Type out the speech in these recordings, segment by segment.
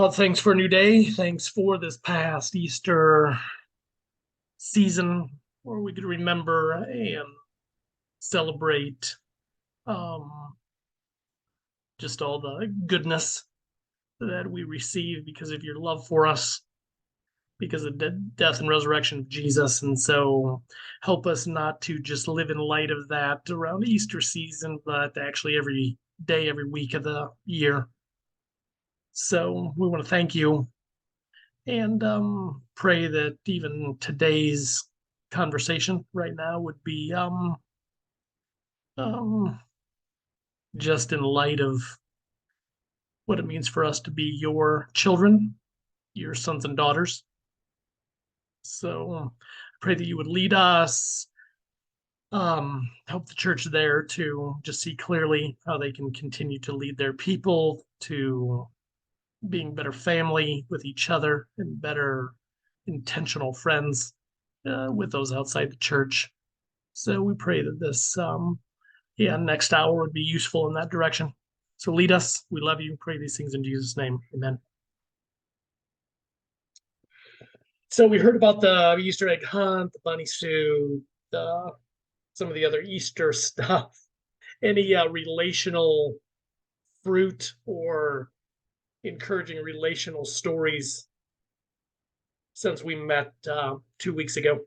Thanks for a new day. Thanks for this past Easter season where we could remember and celebrate um, just all the goodness that we receive because of your love for us, because of the death and resurrection of Jesus. And so help us not to just live in light of that around Easter season, but actually every day, every week of the year. So we want to thank you and pray that even today's conversation right now would be um, just in light of what it means for us to be your children, your sons and daughters. So pray that you would lead us, help the church there to just see clearly how they can continue to lead their people to being better family with each other and better intentional friends with those outside the church. So we pray that this next hour would be useful in that direction. So lead us. We love you. Pray these things in Jesus' name. Amen. So we heard about the Easter egg hunt, the bunny suit, some of the other Easter stuff. Any relational fruit or encouraging relational stories since we met 2 weeks ago?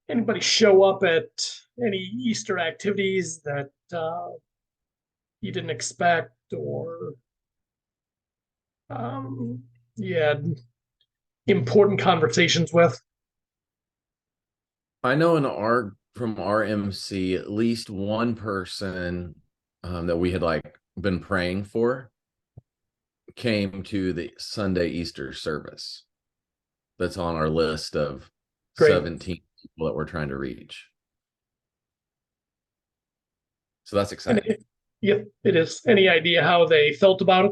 Anybody show up at any Easter activities that you didn't expect, or you had important conversations with? I know from our MC, at least one person that we had been praying for came to the Sunday Easter service. That's on our list of Great. 17 people that we're trying to reach. So that's exciting. Yep, it is. Any idea how they felt about it?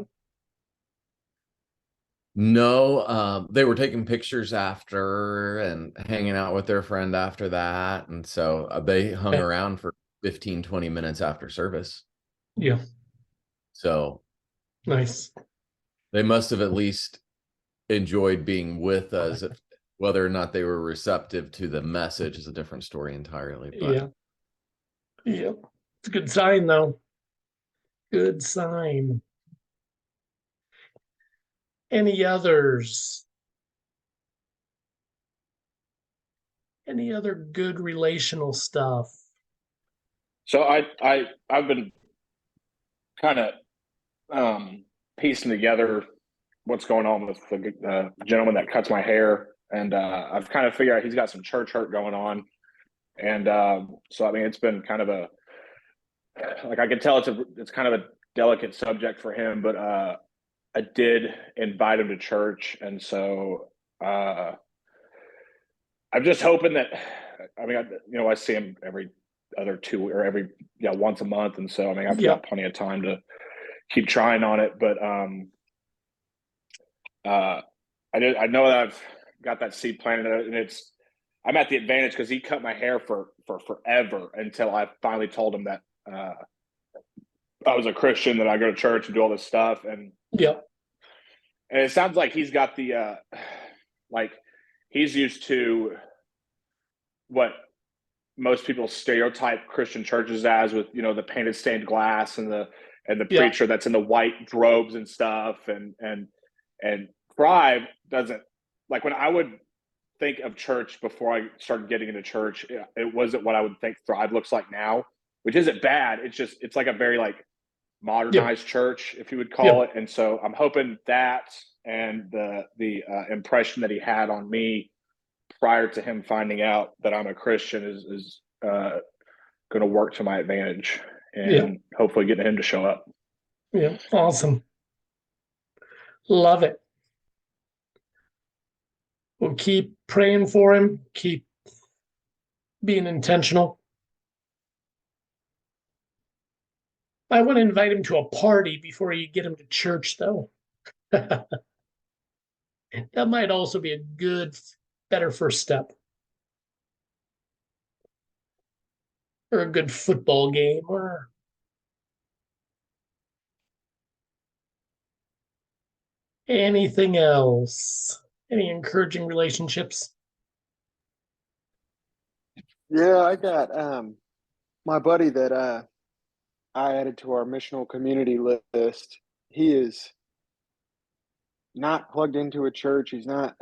No, they were taking pictures after and hanging out with their friend after that. And so they hung around for 15, 20 minutes after service. Yeah. So nice. They must have at least enjoyed being with us. Whether or not they were receptive to the message is a different story entirely. But yeah. It's a good sign, though. Good sign. Any others? Any other good relational stuff? So I've been kind of piecing together what's going on with the gentleman that cuts my hair, and I've kind of figured out he's got some church hurt going on, and so I mean it's been kind of I can tell it's kind of a delicate subject for him, but I did invite him to church, and so I'm just hoping that I see him every other two or once a month, and so I mean I've got plenty of time to keep trying on it, but I know that I've got that seed planted, and I'm at the advantage because he cut my hair for forever until I finally told him that I was a Christian, that I go to church and do all this stuff, and it sounds like he's got the he's used to what most people stereotype Christian churches as, with the painted stained glass and the preacher that's in the white robes and stuff, and Thrive doesn't, when I would think of church before I started getting into church, it wasn't what I would think Thrive looks like now, which isn't bad. It's like a very modernized church, if you would call it. And so I'm hoping that, and the impression that he had on me prior to him finding out that I'm a Christian is going to work to my advantage, and hopefully getting him to show up. Yeah, awesome. Love it. We'll keep praying for him, keep being intentional. I want to invite him to a party before you get him to church, though. That might also be a better first step. Or a good football game, or Anything else? Any encouraging relationships? Yeah, I got my buddy that I added to our missional community list. He is not plugged into a church. He's not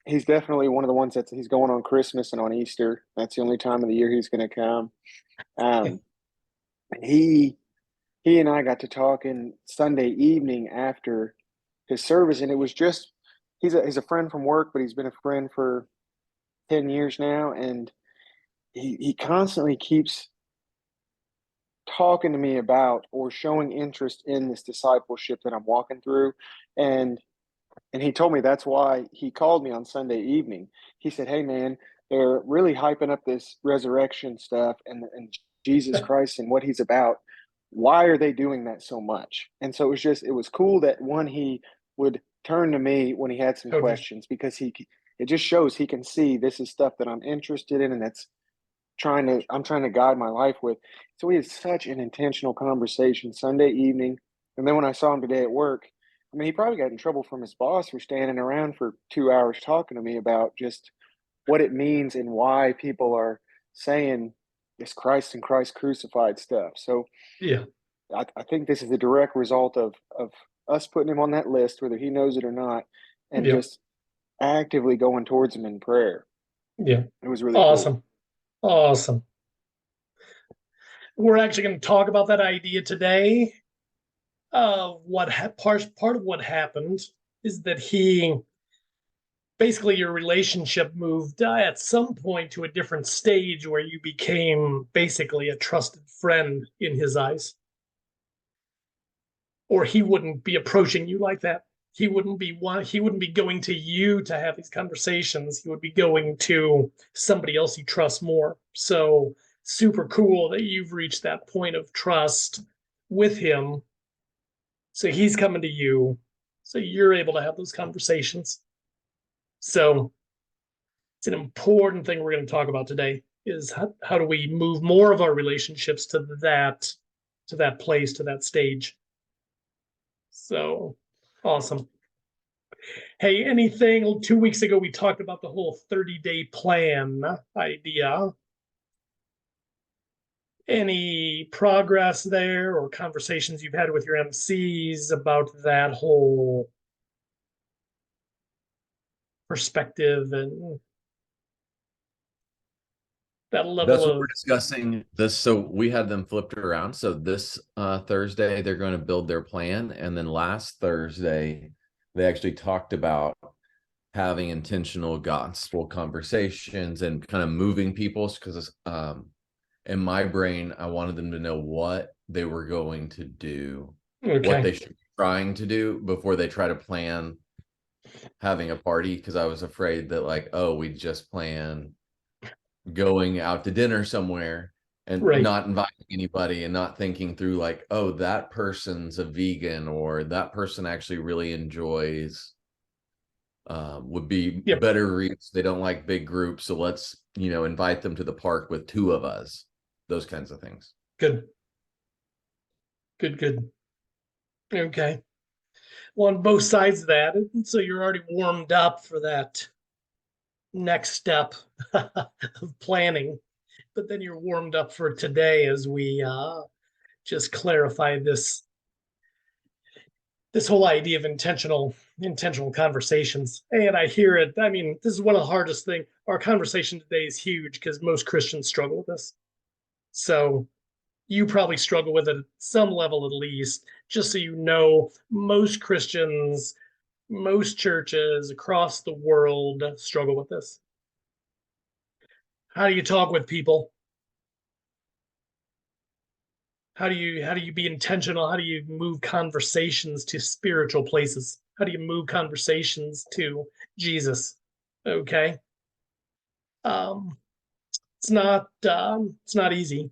he's definitely one of the ones he's going on Christmas and on Easter. That's the only time of the year he's gonna come. Um he he and I got to talking Sunday evening after his service, and it was just he's a friend from work, but he's been a friend for 10 years now, and he constantly keeps talking to me about or showing interest in this discipleship that I'm walking through. And he told me that's why he called me on Sunday evening. He said, "Hey man, they're really hyping up this resurrection stuff and Jesus Christ and what he's about. Why are they doing that so much?" And so it was cool that one, he would turn to me when he had some Okay. questions, because it just shows he can see this is stuff that I'm interested in, and that's I'm trying to guide my life with. So we had such an intentional conversation Sunday evening. And then when I saw him today at work, I mean, he probably got in trouble from his boss for standing around for 2 hours talking to me about just what it means and why people are saying this Christ and Christ crucified stuff. So Yeah. I think this is a direct result of us putting him on that list, whether he knows it or not, and Yeah. just actively going towards him in prayer. Yeah. It was really cool. Awesome. Awesome. We're actually going to talk about that idea today. Part of what happened is that basically your relationship moved at some point to a different stage where you became basically a trusted friend in his eyes, or he wouldn't be approaching you like that. He wouldn't be going to you to have these conversations. He would be going to somebody else he trusts more. So super cool that you've reached that point of trust with him. So he's coming to you. So you're able to have those conversations. So it's an important thing we're going to talk about today is how do we move more of our relationships to that place, to that stage. So awesome. Hey, anything 2 weeks ago, we talked about the whole 30-day plan idea. Any progress there or conversations you've had with your MCs about that whole perspective and that level That's what we're of discussing this. So we had them flipped around. So this Thursday, they're going to build their plan. And then last Thursday, they actually talked about having intentional gospel conversations and kind of moving people. Because in my brain, I wanted them to know what they were going to do, what they should be trying to do before they try to plan having a party. Because I was afraid that, like, oh, we just plan going out to dinner somewhere and not inviting anybody and not thinking through, like, oh, that person's a vegan, or that person actually really enjoys would be better reach. They don't like big groups, so let's invite them to the park with two of us. Those kinds of things. Good. Okay. Well, on both sides of that, so you're already warmed up for that next step of planning, but then you're warmed up for today as we just clarify this whole idea of intentional conversations. And I hear it. I mean, this is one of the hardest things. Our conversation today is huge because most Christians struggle with this. So you probably struggle with it at some level, at least. Just so you know, most Christians, most churches across the world struggle with this. How do you talk with people? How do you be intentional? How do you move conversations to spiritual places? How do you move conversations to Jesus? Okay. It's not easy.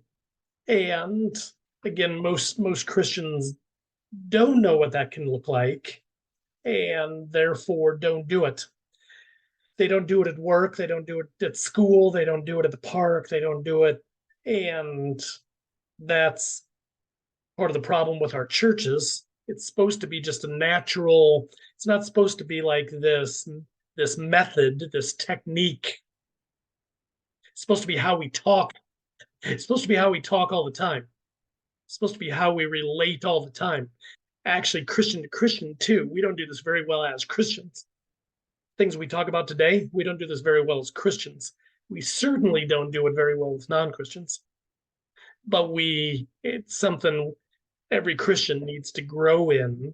And again, most Christians don't know what that can look like, and therefore don't do it. They don't do it at work, they don't do it at school, they don't do it at the park, they don't do it. And that's part of the problem with our churches It's supposed to be just a natural, it's not supposed to be like this method, this technique. It's supposed to be how we talk. It's supposed to be how we talk all the time. It's supposed to be how we relate all the time. Actually, Christian to Christian too. We don't do this very well as Christians. Things we talk about today, we don't do this very well as Christians. We certainly don't do it very well with non-Christians. But it's something every Christian needs to grow in,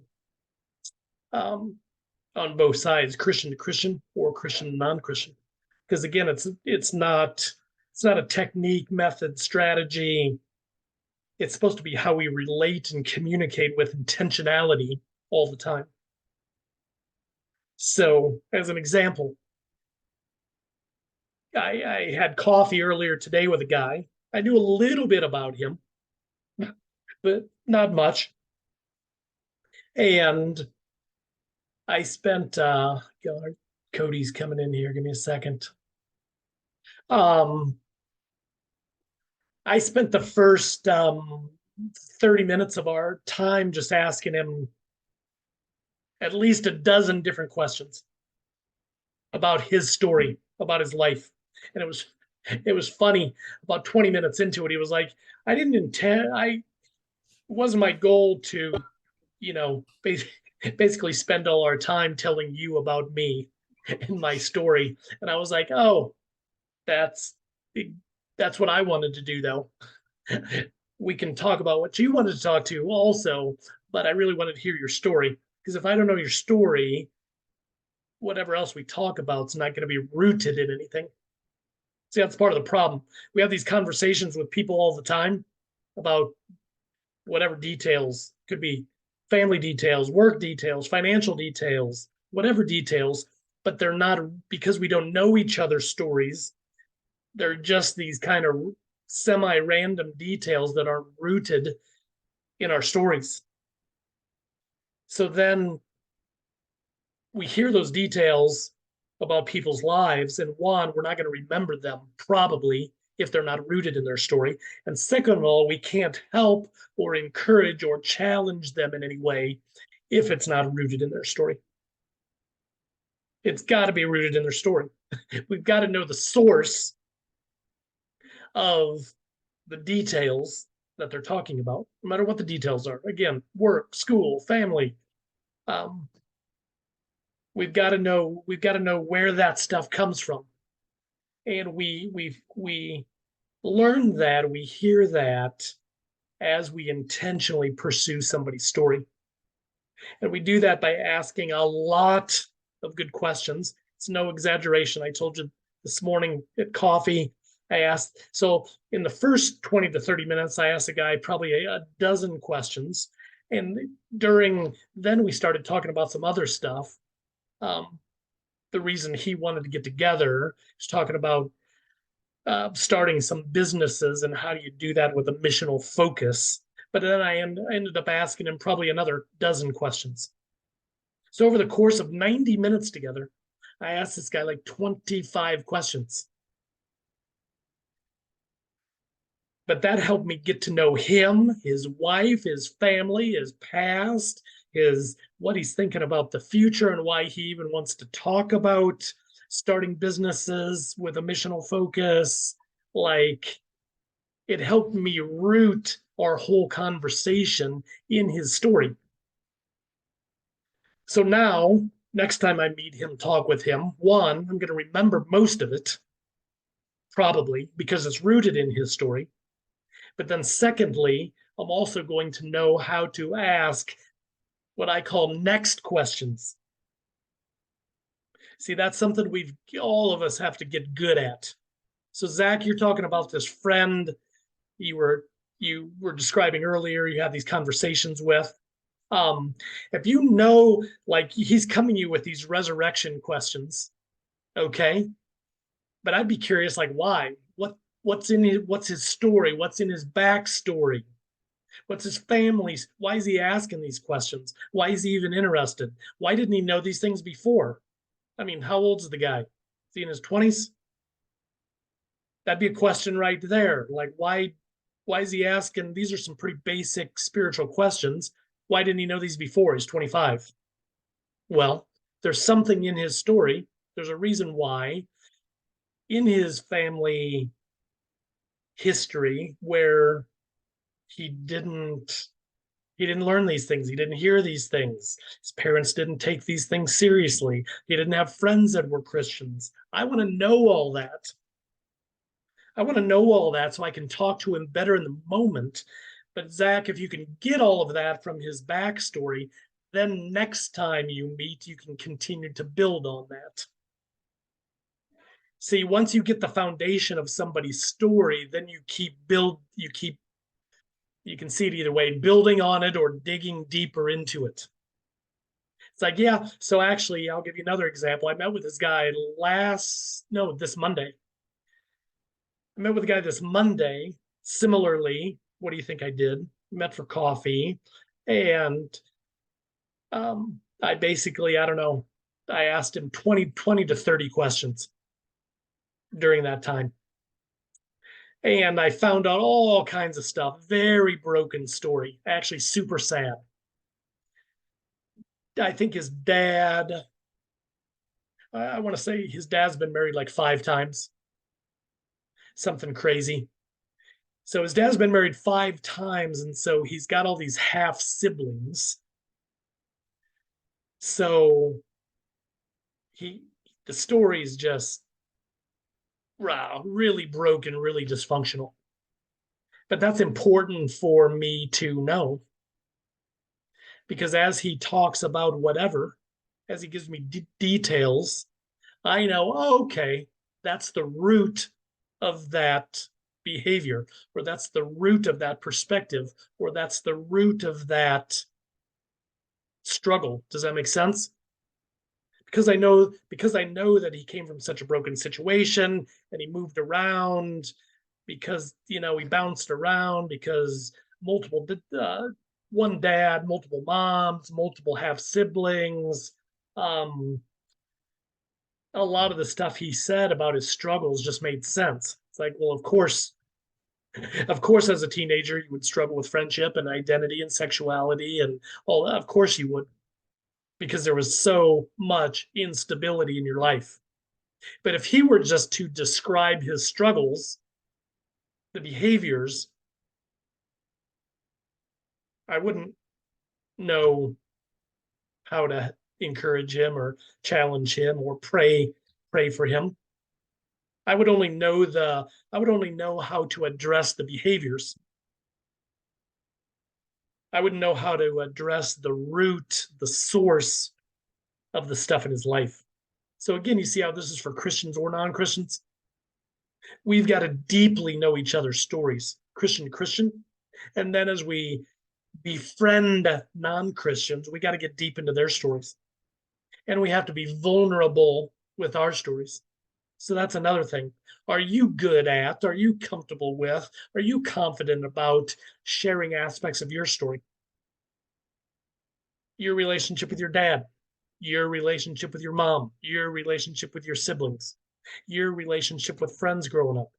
on both sides, Christian to Christian or Christian to non-Christian. Because again, it's not a technique, method, strategy. It's supposed to be how we relate and communicate with intentionality all the time. So, as an example, I had coffee earlier today with a guy. I knew a little bit about him, but not much. And I spent, God, Cody's coming in here. Give me a second. I spent the first 30 minutes of our time just asking him at least a dozen different questions about his story, about his life. And it was funny. About 20 minutes into it, he was like, it wasn't my goal to, basically spend all our time telling you about me and my story. And I was like, oh, that's what I wanted to do though. We can talk about what you wanted to talk to also, but I really wanted to hear your story. Because if I don't know your story, whatever else we talk about is not going to be rooted in anything. See, that's part of the problem. We have these conversations with people all the time about whatever details, could be family details, work details, financial details, whatever details, but they're not, because we don't know each other's stories. They're just these kind of semi-random details that aren't rooted in our stories. So then we hear those details about people's lives, and one, we're not going to remember them probably if they're not rooted in their story. And second of all, we can't help or encourage or challenge them in any way if it's not rooted in their story. It's got to be rooted in their story. We've got to know the source of the details that they're talking about, no matter what the details are. Again, work, school, family. We've got to know where that stuff comes from. And we learn that, we hear that as we intentionally pursue somebody's story. And we do that by asking a lot of good questions. It's no exaggeration. I told you this morning at coffee, I asked, so in the first 20 to 30 minutes, I asked a guy probably a dozen questions. And then we started talking about some other stuff. The reason he wanted to get together is talking about starting some businesses and how do you do that with a missional focus. But then I ended up asking him probably another dozen questions. So over the course of 90 minutes together, I asked this guy like 25 questions. But that helped me get to know him, his wife, his family, his past, what he's thinking about the future, and why he even wants to talk about starting businesses with a missional focus. Like, it helped me root our whole conversation in his story. So now, next time I meet him, talk with him, one, I'm going to remember most of it, probably, because it's rooted in his story. But then secondly, I'm also going to know how to ask what I call next questions. See, that's something all of us have to get good at. So Zach, you're talking about this friend you were describing earlier, you have these conversations with. If you know, like, he's coming to you with these resurrection questions, okay? But I'd be curious, like, why? What's his story? What's in his backstory? What's his family's? Why is he asking these questions? Why is he even interested? Why didn't he know these things before? I mean, how old is the guy? Is he in his 20s? That'd be a question right there. Like, why is he asking? These are some pretty basic spiritual questions. Why didn't he know these before? He's 25. Well, there's something in his story. There's a reason why in his family history where he didn't learn these things. He didn't hear these things. His parents didn't take these things seriously. He didn't have friends that were Christians. I want to know all that. I want to know all that so I can talk to him better in the moment. But Zach, if you can get all of that from his backstory, then next time you meet, you can continue to build on that. See, once you get the foundation of somebody's story, then you can see it either way, building on it or digging deeper into it. It's like, yeah, so actually, I'll give you another example. I met with this guy this Monday. I met with a guy this Monday. Similarly, what do you think I did? Met for coffee. And I basically, I don't know, I asked him 20 to 30 questions during that time. And I found out all kinds of stuff. Very broken story. Actually, super sad. I think his dad, I want to say his dad's been married like 5 times. Something crazy. So his dad's been married 5 times, and so he's got all these half siblings. So the story is just really broken, really dysfunctional. But that's important for me to know, because as he talks about whatever, as he gives me details, I know, okay, that's the root of that behavior, or that's the root of that perspective, or that's the root of that struggle. Does that make sense? Because I know that he came from such a broken situation and he moved around because he bounced around because multiple one dad, multiple moms, multiple half siblings. A lot of the stuff he said about his struggles just made sense. It's like, well, of course, as a teenager, you would struggle with friendship and identity and sexuality and all that. Of course you would, because there was so much instability in your life. But if he were just to describe his struggles, the behaviors, I wouldn't know how to encourage him or challenge him or pray for him. I would only know how to address the behaviors. I wouldn't know how to address the root, the source of the stuff in his life. So again, you see how this is for Christians or non-Christians? We've got to deeply know each other's stories, Christian to Christian. And then as we befriend non-Christians, we got to get deep into their stories. And we have to be vulnerable with our stories. So that's another thing. Are you comfortable with, are you confident about sharing aspects of your story? Your relationship with your dad, your relationship with your mom, your relationship with your siblings, your relationship with friends growing up,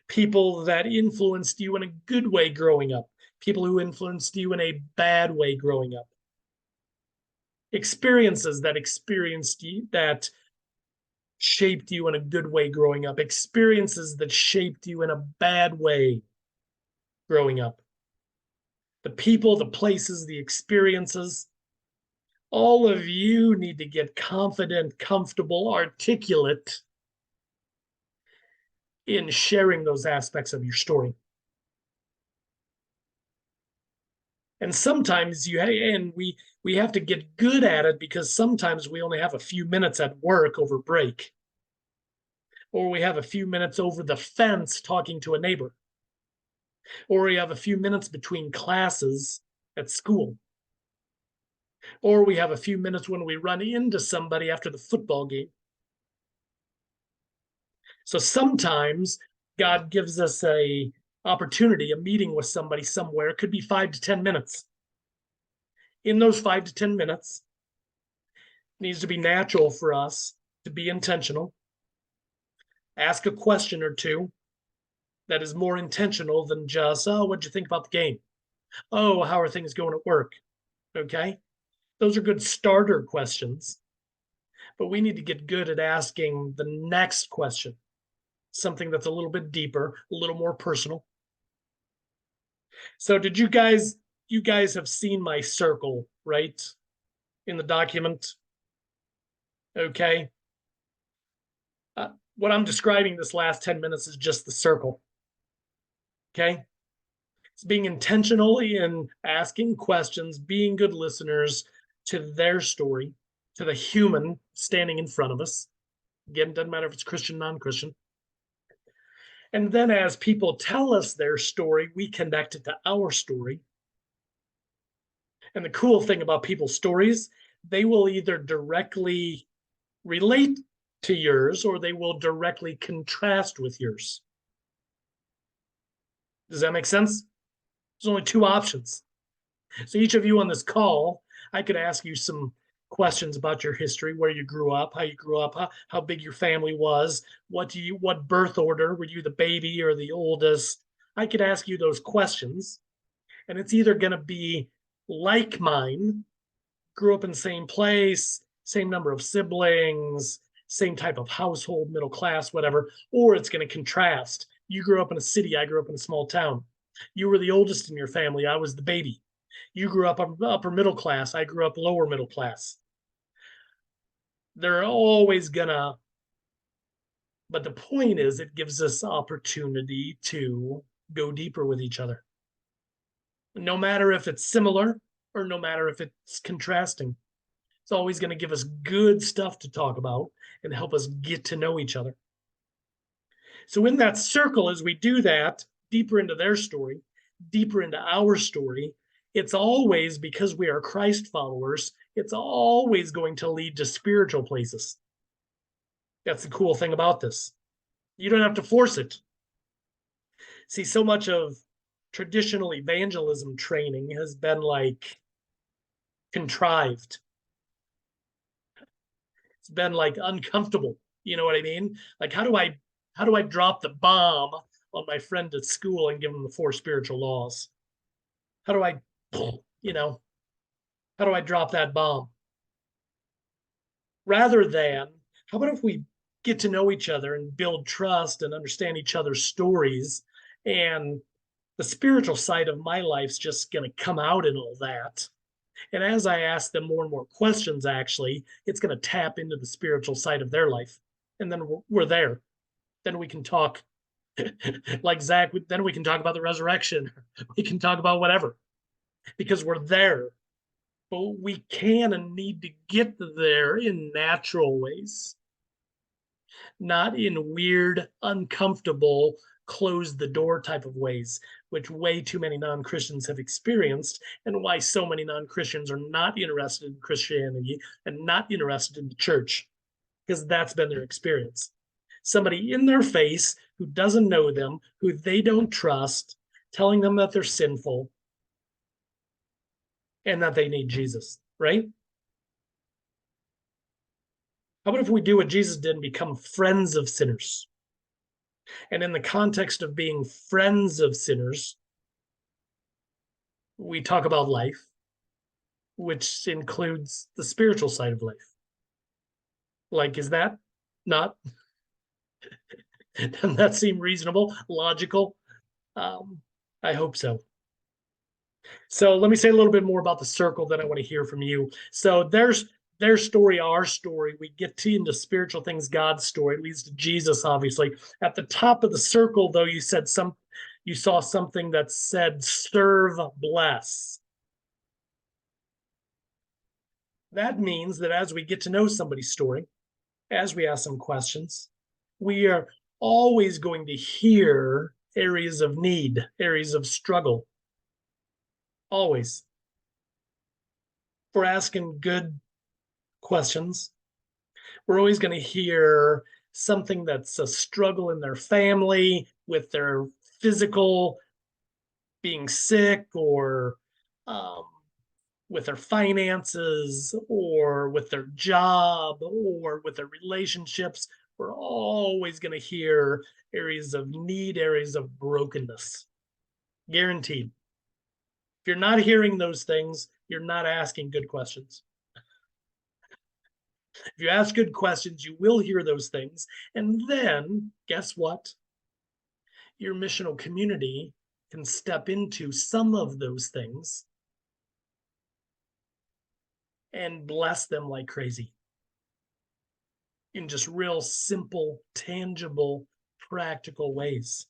people that influenced you in a good way growing up, people who influenced you in a bad way growing up, experiences that shaped you in a good way growing up, experiences that shaped you in a bad way growing up. The people, the places, the experiences, all of you need to get confident, comfortable, articulate in sharing those aspects of your story. And sometimes we have to get good at it, because sometimes we only have a few minutes at work over break, or we have a few minutes over the fence talking to a neighbor, or we have a few minutes between classes at school, or we have a few minutes when we run into somebody after the football game. So sometimes God gives us a meeting with somebody somewhere. It could be 5 to 10 minutes. In those 5 to 10 minutes, it needs to be natural for us to be intentional. Ask a question or two that is more intentional than just, oh, what'd you think about the game? Oh, how are things going at work? Okay. Those are good starter questions, but we need to get good at asking the next question, something that's a little bit deeper, a little more personal. So did you guys have seen my circle, right? In the document? Okay. What I'm describing this last 10 minutes is just the circle. Okay. It's being intentional in asking questions, being good listeners to their story, to the human standing in front of us. Again, doesn't matter if it's Christian, non-Christian. And then as people tell us their story, we connect it to our story. And the cool thing about people's stories, they will either directly relate to yours or they will directly contrast with yours. Does that make sense? There's only two options. So each of you on this call, I could ask you some questions about your history, where you grew up, how you grew up, how big your family was, what birth order, were you the baby or the oldest? I could ask you those questions, and it's either going to be like mine, grew up in the same place, same number of siblings, same type of household, middle class, whatever, or it's going to contrast. You grew up in a city, I grew up in a small town. You were the oldest in your family, I was the baby. You grew up upper middle class, I grew up lower middle class. They're always gonna, but the point is, it gives us opportunity to go deeper with each other. No matter if it's similar or no matter if it's contrasting. It's always going to give us good stuff to talk about and help us get to know each other. So, in that circle, as we do that, deeper into their story, deeper into our story, it's always, because we are Christ followers, it's always going to lead to spiritual places. That's the cool thing about this. You don't have to force it. See, so much of traditional evangelism training has been like contrived. It's been like uncomfortable. You know what I mean? Like, how do I drop the bomb on my friend at school and give him the four spiritual laws? How do I, you know, how do I drop that bomb? Rather than, how about if we get to know each other and build trust and understand each other's stories, and the spiritual side of my life's just going to come out in all that. And as I ask them more and more questions, actually, it's going to tap into the spiritual side of their life. And then we're there. Then we can talk like Zach, then we can talk about the resurrection. We can talk about whatever because we're there. But we can and need to get there in natural ways, not in weird, uncomfortable, close the door type of ways, which way too many non-Christians have experienced, and why so many non-Christians are not interested in Christianity and not interested in the church, because that's been their experience. Somebody in their face who doesn't know them, who they don't trust, telling them that they're sinful and that they need Jesus, right? How about if we do what Jesus did and become friends of sinners? And in the context of being friends of sinners, we talk about life, which includes the spiritual side of life. Like, is that not, doesn't that seem reasonable, logical? I hope so. So let me say a little bit more about the circle, then I want to hear from you. So there's their story, our story. We get to into spiritual things, God's story. It leads to Jesus, obviously. At the top of the circle, though, you saw something that said serve, bless. That means that as we get to know somebody's story, as we ask them questions, we are always going to hear areas of need, areas of struggle. Always. If we're asking good questions, we're always going to hear something that's a struggle in their family, with their physical being sick, or with their finances, or with their job, or with their relationships. We're always going to hear areas of need, areas of brokenness. Guaranteed. If you're not hearing those things, you're not asking good questions. If you ask good questions, you will hear those things. And then, guess what? Your missional community can step into some of those things and bless them like crazy in just real simple, tangible, practical ways.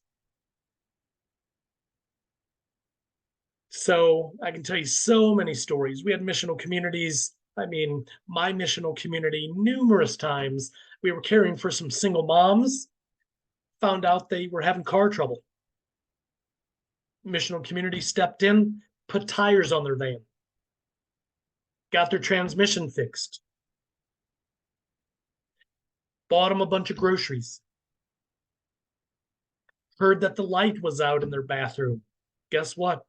So I can tell you so many stories. We had missional communities. I mean, my missional community, numerous times, we were caring for some single moms, found out they were having car trouble. Missional community stepped in, put tires on their van, got their transmission fixed, bought them a bunch of groceries, heard that the light was out in their bathroom. Guess what?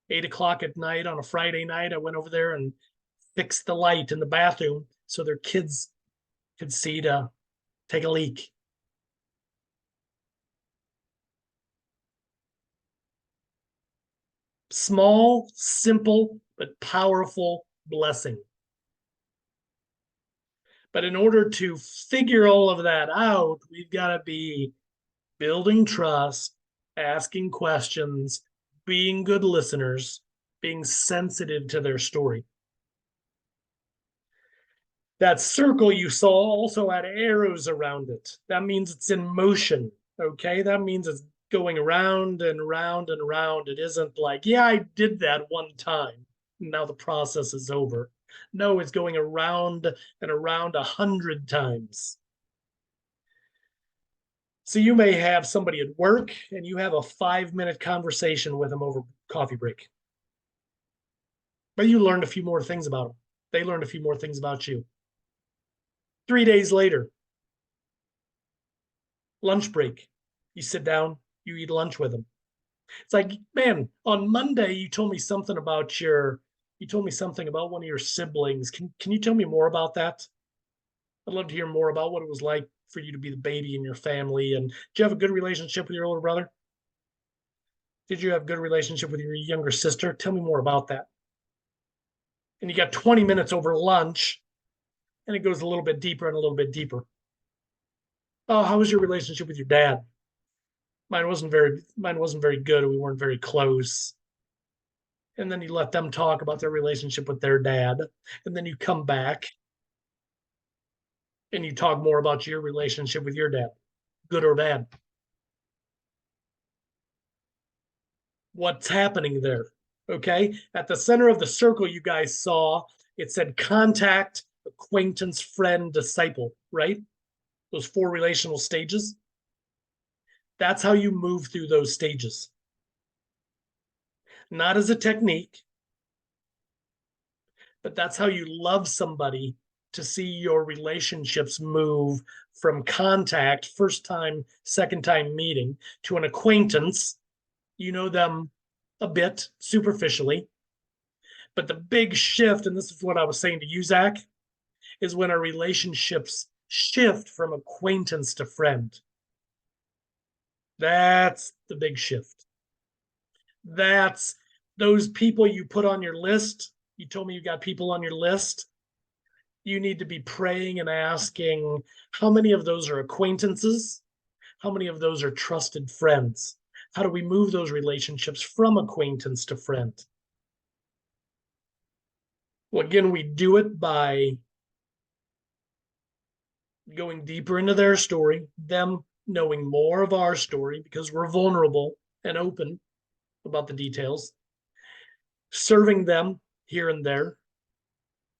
8 o'clock at night on a Friday night, I went over there and fixed the light in the bathroom so their kids could see to take a leak. Small, simple, but powerful blessing. But in order to figure all of that out, we've got to be building trust, asking questions, being good listeners, being sensitive to their story. That circle you saw also had arrows around it. That means it's in motion, okay? That means it's going around and around and around. It isn't like, yeah, I did that one time. Now the process is over. No, it's going around and around 100 times. So you may have somebody at work and you have a 5-minute conversation with them over coffee break. But you learned a few more things about them. They learned a few more things about you. 3 days later, lunch break, you sit down, you eat lunch with them. It's like, man, on Monday you told me something about one of your siblings. Can you tell me more about that? I'd love to hear more about what it was like for you to be the baby in your family. And do you have a good relationship with your older brother? Did you have a good relationship with your younger sister? Tell me more about that. And you got 20 minutes over lunch, and it goes a little bit deeper and a little bit deeper. Oh, how was your relationship with your dad? Mine wasn't very good. We weren't very close. And then you let them talk about their relationship with their dad. And then you come back and you talk more about your relationship with your dad, good or bad. What's happening there? Okay. At the center of the circle you guys saw, it said contact, acquaintance, friend, disciple, right? Those 4 relational stages. That's how you move through those stages. Not as a technique, but that's how you love somebody, to see your relationships move from contact, first time, second time meeting, to an acquaintance. You know them a bit superficially. But the big shift, and this is what I was saying to you, Zach, is when our relationships shift from acquaintance to friend. That's the big shift. That's those people you put on your list. You told me you got people on your list. You need to be praying and asking, how many of those are acquaintances? How many of those are trusted friends? How do we move those relationships from acquaintance to friend? Well, again, we do it by going deeper into their story, them knowing more of our story because we're vulnerable and open about the details, serving them here and there.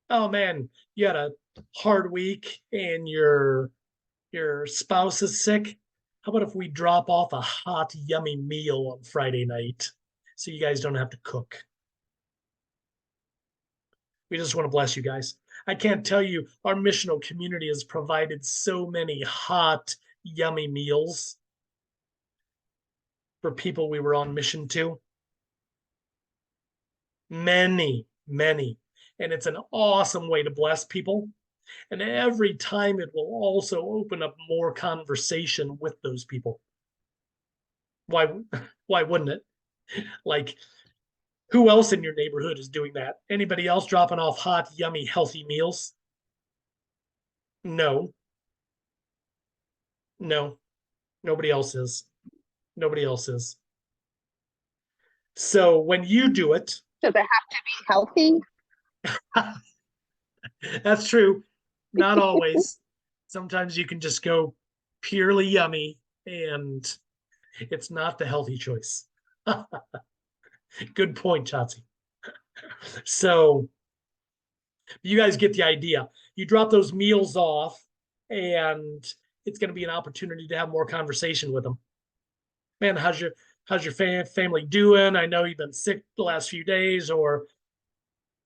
Oh man, you had a hard week and your spouse is sick. How about if we drop off a hot, yummy meal on Friday night so you guys don't have to cook? We just want to bless you guys. I can't tell you, our missional community has provided so many hot, yummy meals for people we were on mission to. Many, many. And it's an awesome way to bless people. And every time it will also open up more conversation with those people. Why wouldn't it? Like, Who else in your neighborhood is doing that? Anybody else dropping off hot, yummy, healthy meals? No, no, nobody else is. Nobody else is. So when you do it, Do they have to be healthy? that's true. Not always. Sometimes you can just go purely yummy and it's not the healthy choice. Good point, Chatsy. So you guys get the idea. You drop those meals off and it's going to be an opportunity to have more conversation with them. Man, how's your family doing? I know you've been sick the last few days, or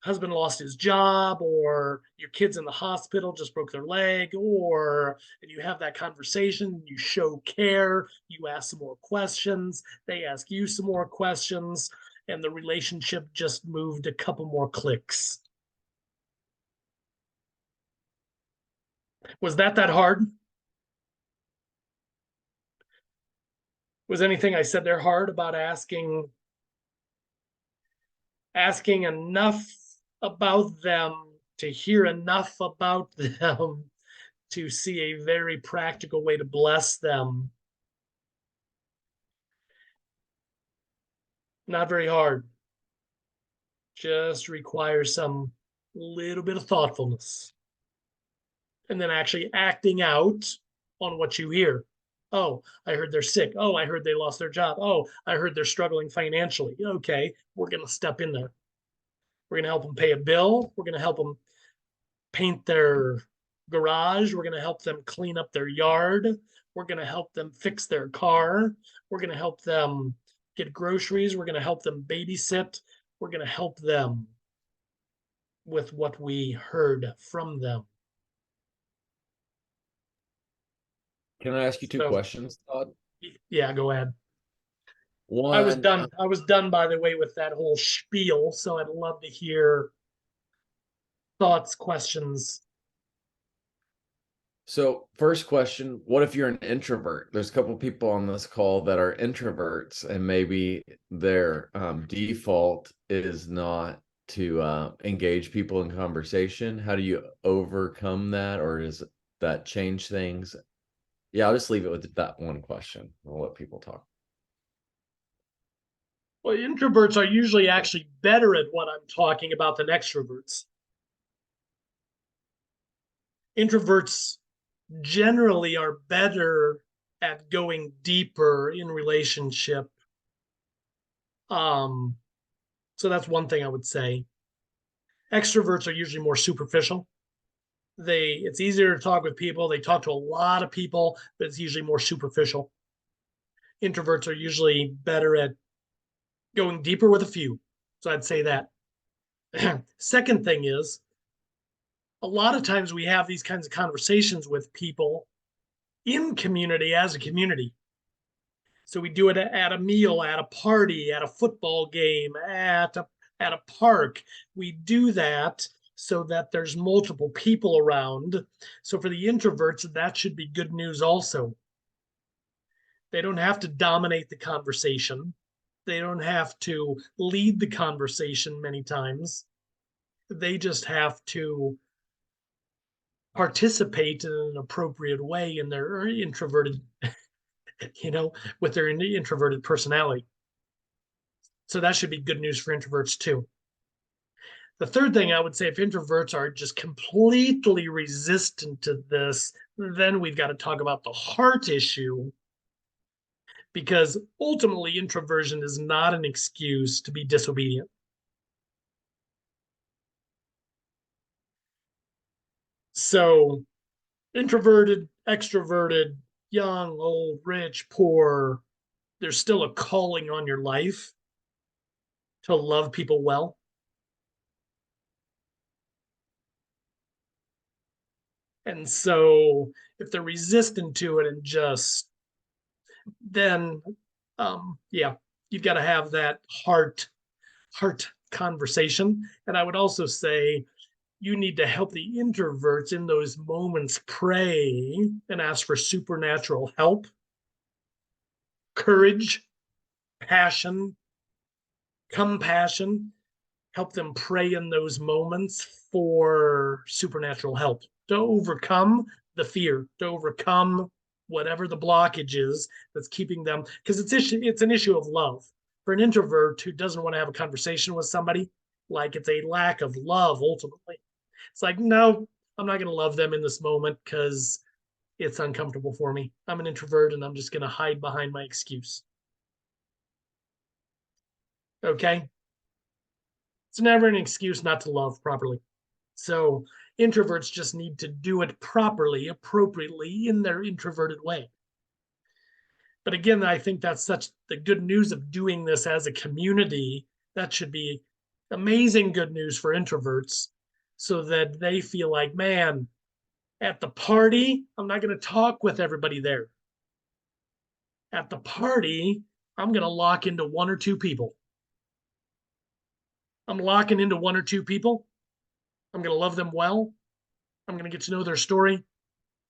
husband lost his job, or your kids in the hospital just broke their leg, or and you have that conversation, you show care, you ask some more questions, they ask you some more questions, and the relationship just moved a couple more clicks. Was that hard? Was anything I said there hard about asking enough about them to hear enough about them to see a very practical way to bless them? Not very hard. Just requires some little bit of thoughtfulness. And then actually acting out on what you hear. Oh, I heard they're sick. Oh, I heard they lost their job. Oh, I heard they're struggling financially. Okay, we're going to step in there. We're going to help them pay a bill. We're going to help them paint their garage. We're going to help them clean up their yard. We're going to help them fix their car. We're going to help them get groceries. We're going to help them babysit. We're going to help them with what we heard from them. Can I ask you two questions, Todd? Yeah, go ahead. One, I was done. I was done, by the way, with that whole spiel. So I'd love to hear thoughts, questions. So first question, what if you're an introvert? There's a couple people on this call that are introverts and maybe their default is not to engage people in conversation. How do you overcome that, or does that change things? Yeah, I'll just leave it with that one question. I'll let people talk. Well, introverts are usually actually better at what I'm talking about than extroverts. Introverts generally are better at going deeper in relationship. So that's one thing I would say. Extroverts are usually more superficial. It's easier to talk with people. They talk to a lot of people, but it's usually more superficial. Introverts are usually better at going deeper with a few. So I'd say that. Second thing is, a lot of times we have these kinds of conversations with people in community as a community. So we do it at a meal, at a party, at a football game, at a park. We do that so that there's multiple people around. So for the introverts, that should be good news also. They don't have to dominate the conversation. They don't have to lead the conversation many times. They just have to participate in an appropriate way in their introverted, with their introverted personality. So that should be good news for introverts too. The third thing I would say, if introverts are just completely resistant to this, then we've got to talk about the heart issue, because ultimately introversion is not an excuse to be disobedient. So introverted, extroverted, young, old, rich, poor, there's still a calling on your life to love people well. And so if they're resistant to it and then you've got to have that heart conversation. And I would also say you need to help the introverts in those moments pray and ask for supernatural help, courage, passion, compassion, help them pray in those moments for supernatural help to overcome the fear, to overcome whatever the blockage is that's keeping them, because it's an issue of love. For an introvert who doesn't want to have a conversation with somebody, like it's a lack of love ultimately. It's like, no, I'm not going to love them in this moment because it's uncomfortable for me. I'm an introvert and I'm just going to hide behind my excuse. Okay? It's never an excuse not to love properly. So introverts just need to do it properly, appropriately in their introverted way. But again, I think that's such the good news of doing this as a community. That should be amazing good news for introverts so that they feel like, man, at the party, I'm not going to talk with everybody there. At the party, I'm going to lock into one or two people. I'm locking into one or two people. I'm going to love them well. I'm going to get to know their story.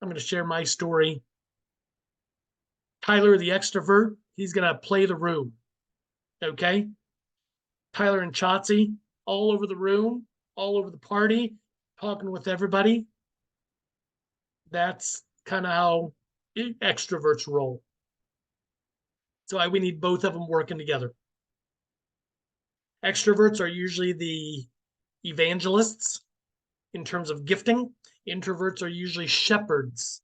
I'm going to share my story. Tyler, the extrovert, he's going to play the room. Okay? Tyler and Chauncey, all over the room, all over the party, talking with everybody. That's kind of how extroverts roll. So we need both of them working together. Extroverts are usually the evangelists in terms of gifting. Introverts are usually shepherds,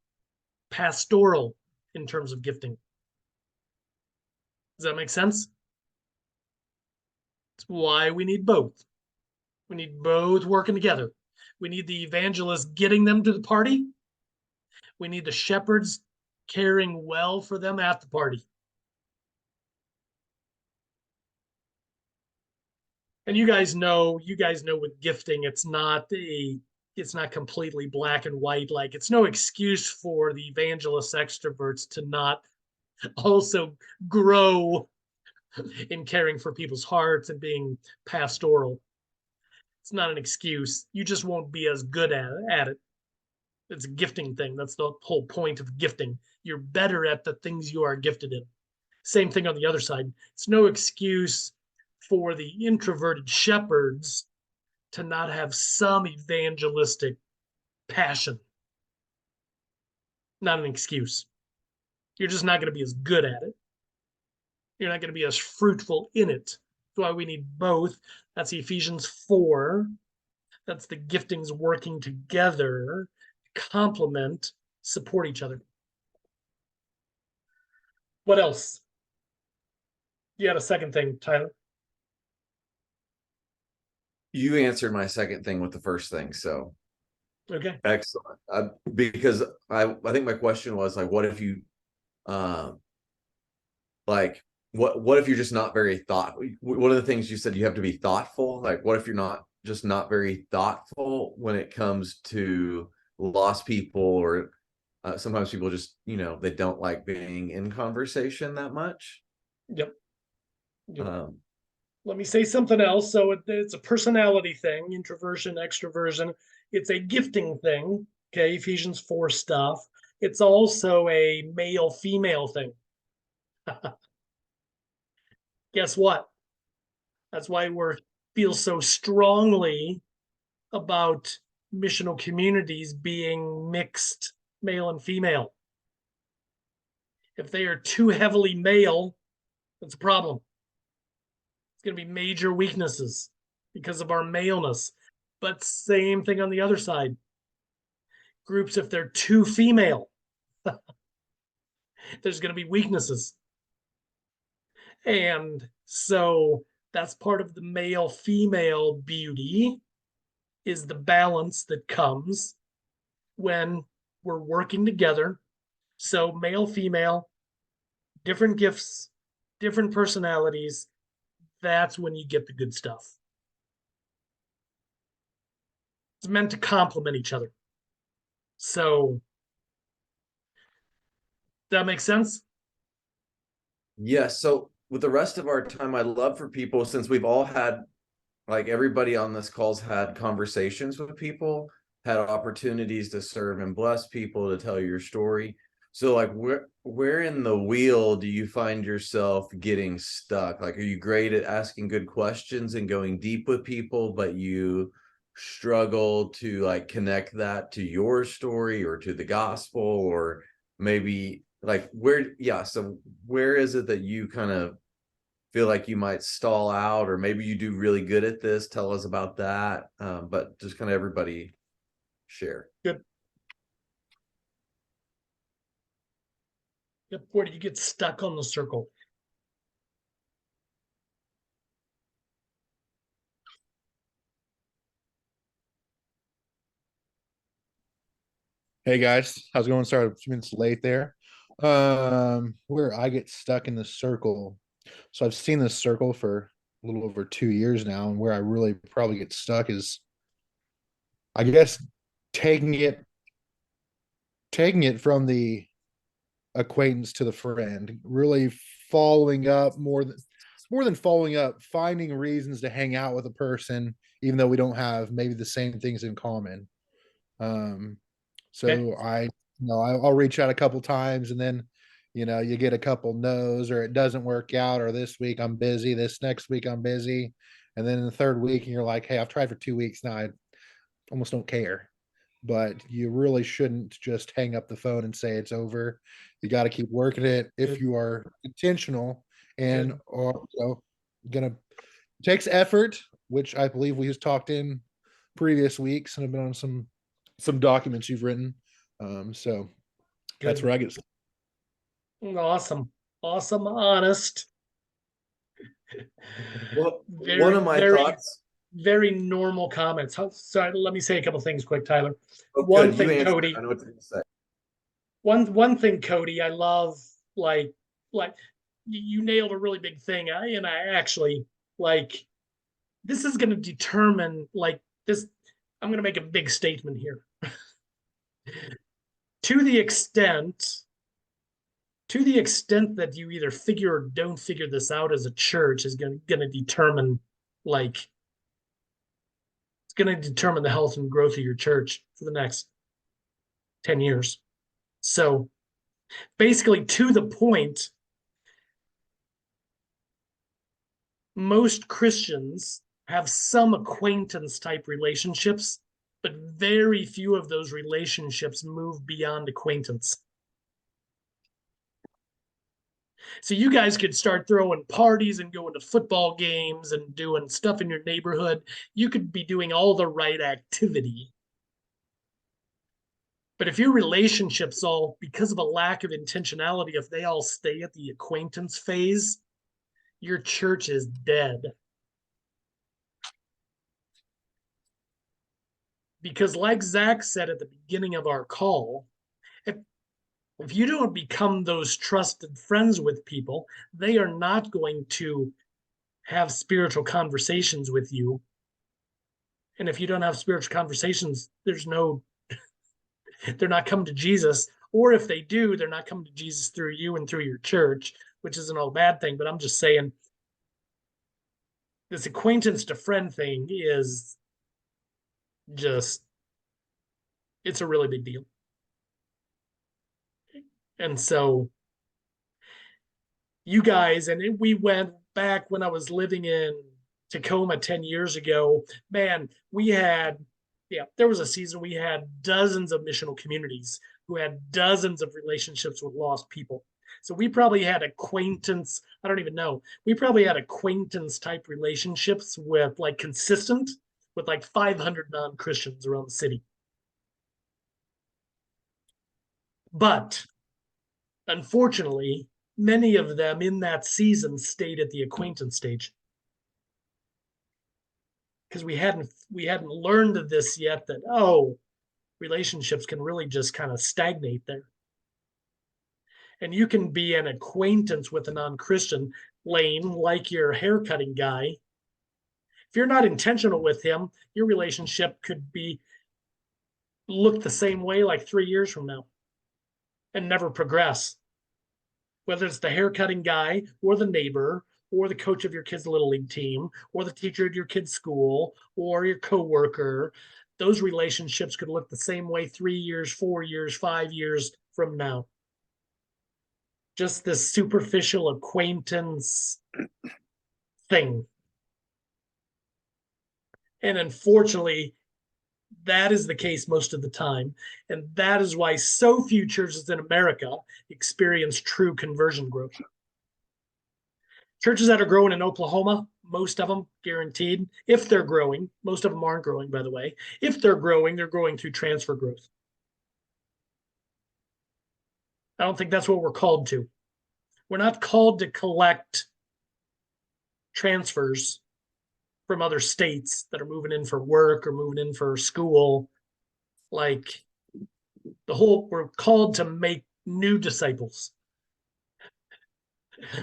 pastoral in terms of gifting. Does that make sense? That's why we need both. We need both working together. We need the evangelists getting them to the party. We need the shepherds caring well for them at the party. And you guys know with gifting, it's not completely black and white. Like it's no excuse for the evangelist extroverts to not also grow in caring for people's hearts and being pastoral. It's not an excuse. You just won't be as good at it. It's a gifting thing. That's the whole point of gifting. You're better at the things you are gifted in. Same thing on the other side. It's no excuse for the introverted shepherds to not have some evangelistic passion. Not an excuse. You're just not going to be as good at it. You're not going to be as fruitful in it. That's why we need both. That's Ephesians 4. That's the giftings working together, complement, support each other. What else? You had a second thing, Tyler. You answered my second thing with the first thing, so Okay. excellent. Because I think my question was like, what if you, like, what if you're just not very one of the things you said, you have to be thoughtful. Like, what if you're not very thoughtful when it comes to lost people, or sometimes people just, they don't like being in conversation that much. Yep. Let me say something else. So it's a personality thing, introversion, extroversion. It's a gifting thing. Okay, Ephesians 4 stuff. It's also a male-female thing. Guess what? That's why we feel so strongly about missional communities being mixed male and female. If they are too heavily male, that's a problem. It's going to be major weaknesses because of our maleness. But same thing on the other side. Groups, if they're too female, there's going to be weaknesses. And so that's part of the male-female beauty, is the balance that comes when we're working together. So male-female, different gifts, different personalities, that's when you get the good stuff. It's meant to complement each other. So, does that make sense? Yes. So with the rest of our time, I'd love for people, since we've all had, like everybody on this call's had conversations with people, had opportunities to serve and bless people, to tell your story. So like where in the wheel do you find yourself getting stuck? Like, are you great at asking good questions and going deep with people, but you struggle to like connect that to your story or to the gospel, or maybe like so where is it that you kind of feel like you might stall out, or maybe you do really good at this? Tell us about that. But just kind of everybody share. Good. Yep. Where do you get stuck on the circle? Hey guys, how's it going? Sorry, a few minutes late there. Where I get stuck in the circle. So I've seen this circle for a little over 2 years now, and where I really probably get stuck is, I guess, taking it from the acquaintance to the friend, really following up more than following up, finding reasons to hang out with a person, even though we don't have maybe the same things in common. Um, Okay. so I'll reach out a couple times, and then, you get a couple no's, or it doesn't work out, or this week I'm busy, this next week I'm busy. And then in the third week, and you're like, hey, I've tried for 2 weeks now. I almost don't care. But you really shouldn't just hang up the phone and say it's over. You got to keep working it if Good. you are intentional and Good. are gonna takes effort, which I believe we just talked in previous weeks and have been on some documents you've written. So that's Good. where I get. Awesome. Awesome. Honest. Well, Very, one of my very, thoughts. very normal comments. Sorry, let me say a couple things quick, Tyler. Oh, One good. You thing, answered. Cody. I know what you're going to say. One thing, Cody, I love, like you nailed a really big thing. I actually like, this is going to determine like this. I'm going to make a big statement here. To the extent that you either figure or don't figure this out as a church is going to determine, like, it's going to determine the health and growth of your church for the next 10 years. So basically, to the point, most Christians have some acquaintance type relationships, but very few of those relationships move beyond acquaintance. So you guys could start throwing parties and going to football games and doing stuff in your neighborhood. You could be doing all the right activity. But if your relationships all, because of a lack of intentionality, if they all stay at the acquaintance phase, your church is dead. Because like Zach said at the beginning of our call, if you don't become those trusted friends with people, they are not going to have spiritual conversations with you. And if you don't have spiritual conversations, they're not coming to Jesus. Or if they do, they're not coming to Jesus through you and through your church, which isn't all bad thing. But I'm just saying, this acquaintance to friend thing is just, it's a really big deal. And so you guys, and we went back when I was living in Tacoma 10 years ago, man, there was a season we had dozens of missional communities who had dozens of relationships with lost people. So we probably had acquaintance, I don't even know, we probably had acquaintance type relationships with like consistent with like 500 non-Christians around the city. But unfortunately, many of them in that season stayed at the acquaintance stage because we hadn't learned of this yet, that relationships can really just kind of stagnate there. And you can be an acquaintance with a non-Christian, Lane, like your haircutting guy. If you're not intentional with him, your relationship could be look the same way like 3 years from now and never progress. Whether it's the haircutting guy or the neighbor or the coach of your kid's little league team or the teacher at your kid's school or your coworker, those relationships could look the same way 3 years, 4 years, 5 years from now. just this superficial acquaintance thing. And unfortunately, that is the case most of the time. And that is why so few churches in America experience true conversion growth. Churches that are growing in Oklahoma, most of them guaranteed, if they're growing, most of them aren't growing, by the way. If they're growing through transfer growth. I don't think that's what we're called to. We're not called to collect transfers from other states that are moving in for work or moving in for school. Like we're called to make new disciples,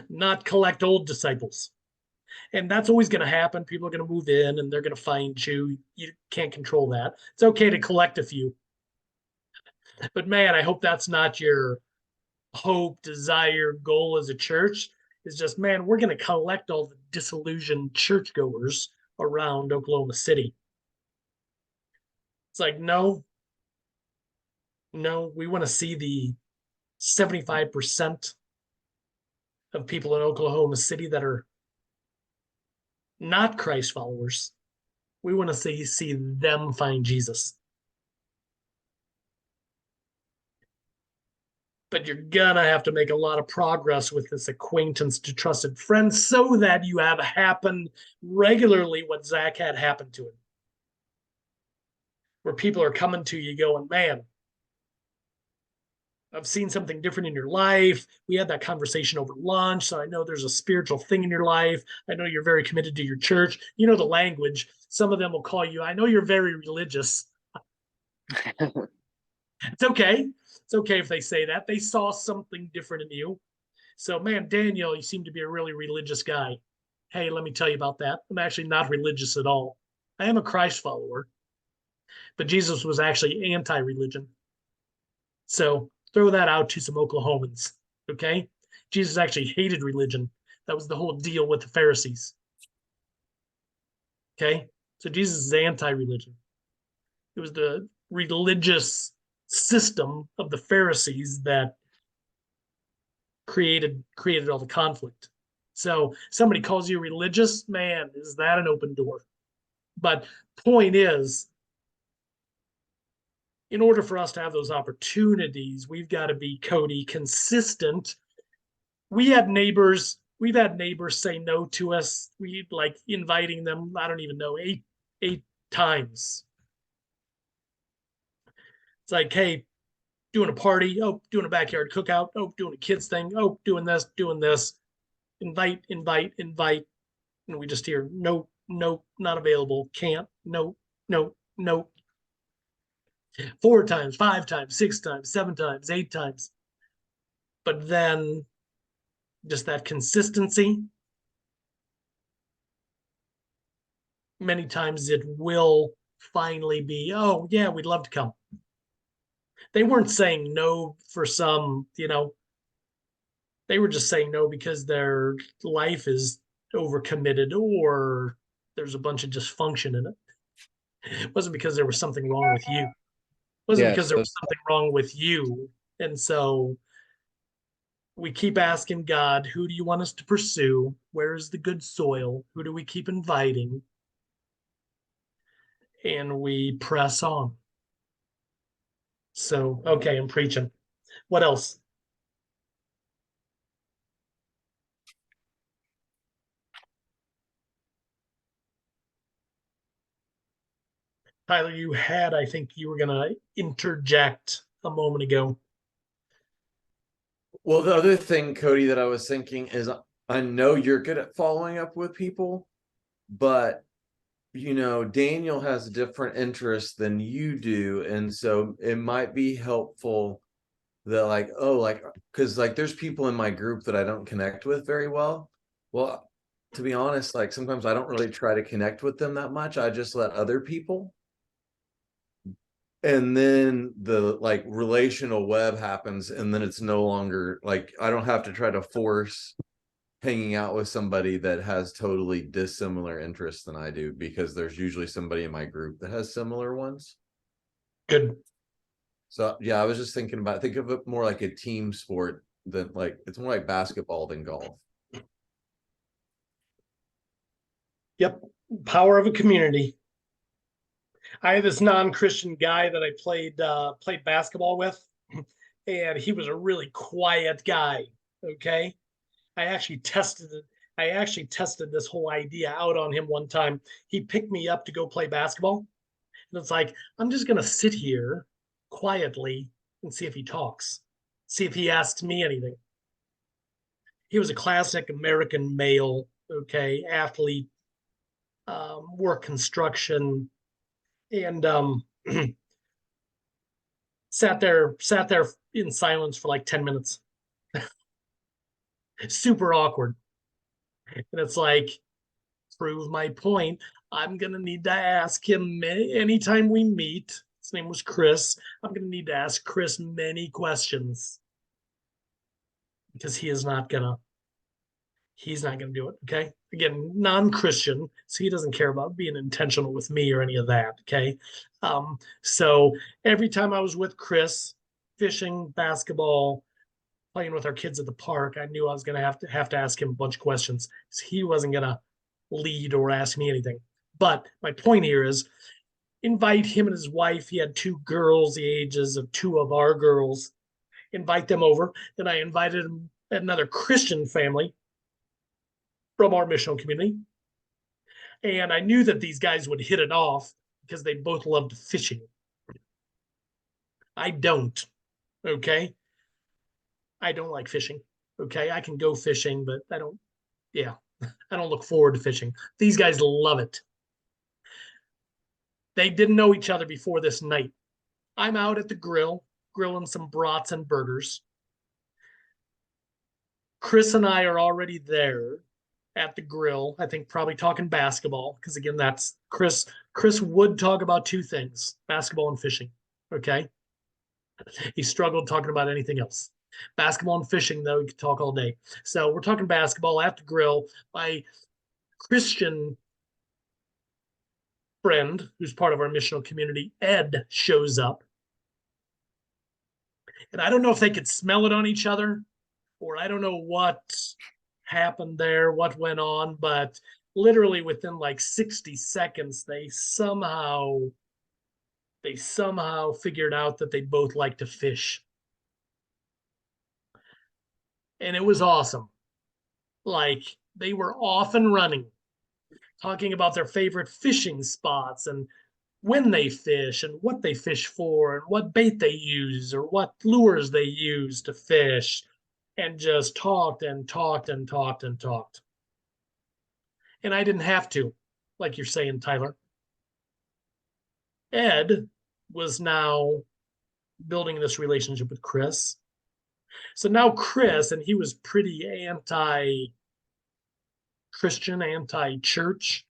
not collect old disciples. And that's always going to happen. People are going to move in and they're going to find you. You can't control that. It's okay to collect a few. But man, I hope that's not your hope, desire, goal as a church. Is just, man, we're going to collect all the disillusioned churchgoers around Oklahoma City. It's like, no, we want to see the 75% of people in Oklahoma City that are not Christ followers. We want to see them find Jesus. But you're gonna have to make a lot of progress with this acquaintance to trusted friends so that you have happen regularly what Zach had happen to him. Where people are coming to you going, man, I've seen something different in your life. We had that conversation over lunch, so I know there's a spiritual thing in your life. I know you're very committed to your church. You know the language. Some of them will call you, I know you're very religious. It's okay. It's okay if they say that. They saw something different in you. So, man, Daniel, you seem to be a really religious guy. Hey, let me tell you about that. I'm actually not religious at all. I am a Christ follower, but Jesus was actually anti-religion. So throw that out to some Oklahomans, okay? Jesus actually hated religion. That was the whole deal with the Pharisees. Okay? So Jesus is anti-religion. It was the religious system of the Pharisees that created all the conflict. So somebody calls you religious, man, is that an open door? But point is, in order for us to have those opportunities, we've got to be, Cody, consistent. We've had neighbors say no to us. We like inviting them, I don't even know, eight times. It's like, hey, doing a party, oh, doing a backyard cookout, oh, doing a kids thing, oh, doing this, invite, and we just hear no, not available, can't, no. 4 times, 5 times, 6 times, 7 times, 8 times. But then just that consistency, many times it will finally be, oh, yeah, we'd love to come. They weren't saying no for some, they were just saying no because their life is overcommitted or there's a bunch of dysfunction in it. It wasn't because there was something wrong with you. It wasn't because there was something wrong with you. And so we keep asking God, who do you want us to pursue? Where is the good soil? Who do we keep inviting? And we press on. So, okay, I'm preaching. What else? Tyler, I think you were going to interject a moment ago. Well, the other thing, Cody, that I was thinking is I know you're good at following up with people, but Daniel has different interests than you do. And so it might be helpful that because there's people in my group that I don't connect with very well. Well, to be honest, sometimes I don't really try to connect with them that much. I just let other people. And then the relational web happens, and then it's no longer I don't have to try to force hanging out with somebody that has totally dissimilar interests than I do, because there's usually somebody in my group that has similar ones. Good. So yeah, I was just think of it more like a team sport than like it's more like basketball than golf. Yep. Power of a community. I had this non-Christian guy that I played basketball with, and he was a really quiet guy. Okay. I actually tested it. I actually tested this whole idea out on him one time. He picked me up to go play basketball. And it's like, I'm just gonna sit here quietly and see if he talks, see if he asks me anything. He was a classic American male, okay, athlete, work construction, and sat there in silence for like 10 minutes. Super awkward. And it's like, prove my point. I'm gonna need to ask him anytime we meet. His name was Chris. I'm gonna need to ask Chris many questions because he's not gonna do it. Okay. Again, non-Christian, so he doesn't care about being intentional with me or any of that. Okay. So every time I was with Chris, fishing, basketball, playing with our kids at the park, I knew I was gonna have to ask him a bunch of questions because he wasn't gonna lead or ask me anything. But my point here is invite him and his wife. He had two girls, the ages of two of our girls. Invite them over. Then I invited another Christian family from our missional community. And I knew that these guys would hit it off because they both loved fishing. I don't. Okay. I don't like fishing. Okay. I can go fishing, but I don't, yeah, I don't look forward to fishing. These guys love it. They didn't know each other before this night. I'm out at the grill, grilling some brats and burgers. Chris and I are already there at the grill, I think probably talking basketball, because again, that's Chris. Chris would talk about two things, basketball and fishing. Okay. He struggled talking about anything else. Basketball and fishing, though, he could talk all day. So we're talking basketball at the grill. My Christian friend, who's part of our missional community, Ed, shows up. And I don't know if they could smell it on each other, or I don't know what happened there, what went on, but literally within like 60 seconds, they somehow figured out that they both like to fish. And it was awesome. Like they were off and running, talking about their favorite fishing spots and when they fish and what they fish for and what bait they use or what lures they use to fish, and just talked and talked and talked and talked. And I didn't have to, like you're saying, Tyler. Ed was now building this relationship with Chris. So now Chris, and he was pretty anti-Christian, anti-church.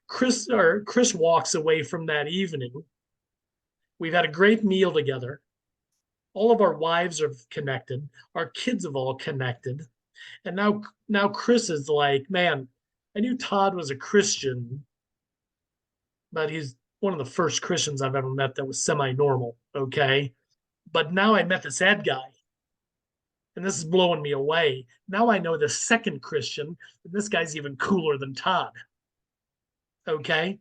Chris walks away from that evening. We've had a great meal together. All of our wives are connected. Our kids have all connected. And now Chris is like, man, I knew Todd was a Christian, but he's one of the first Christians I've ever met that was semi-normal. Okay. But now I met this Ed guy, and this is blowing me away. Now I know the second Christian, and this guy's even cooler than Todd. Okay.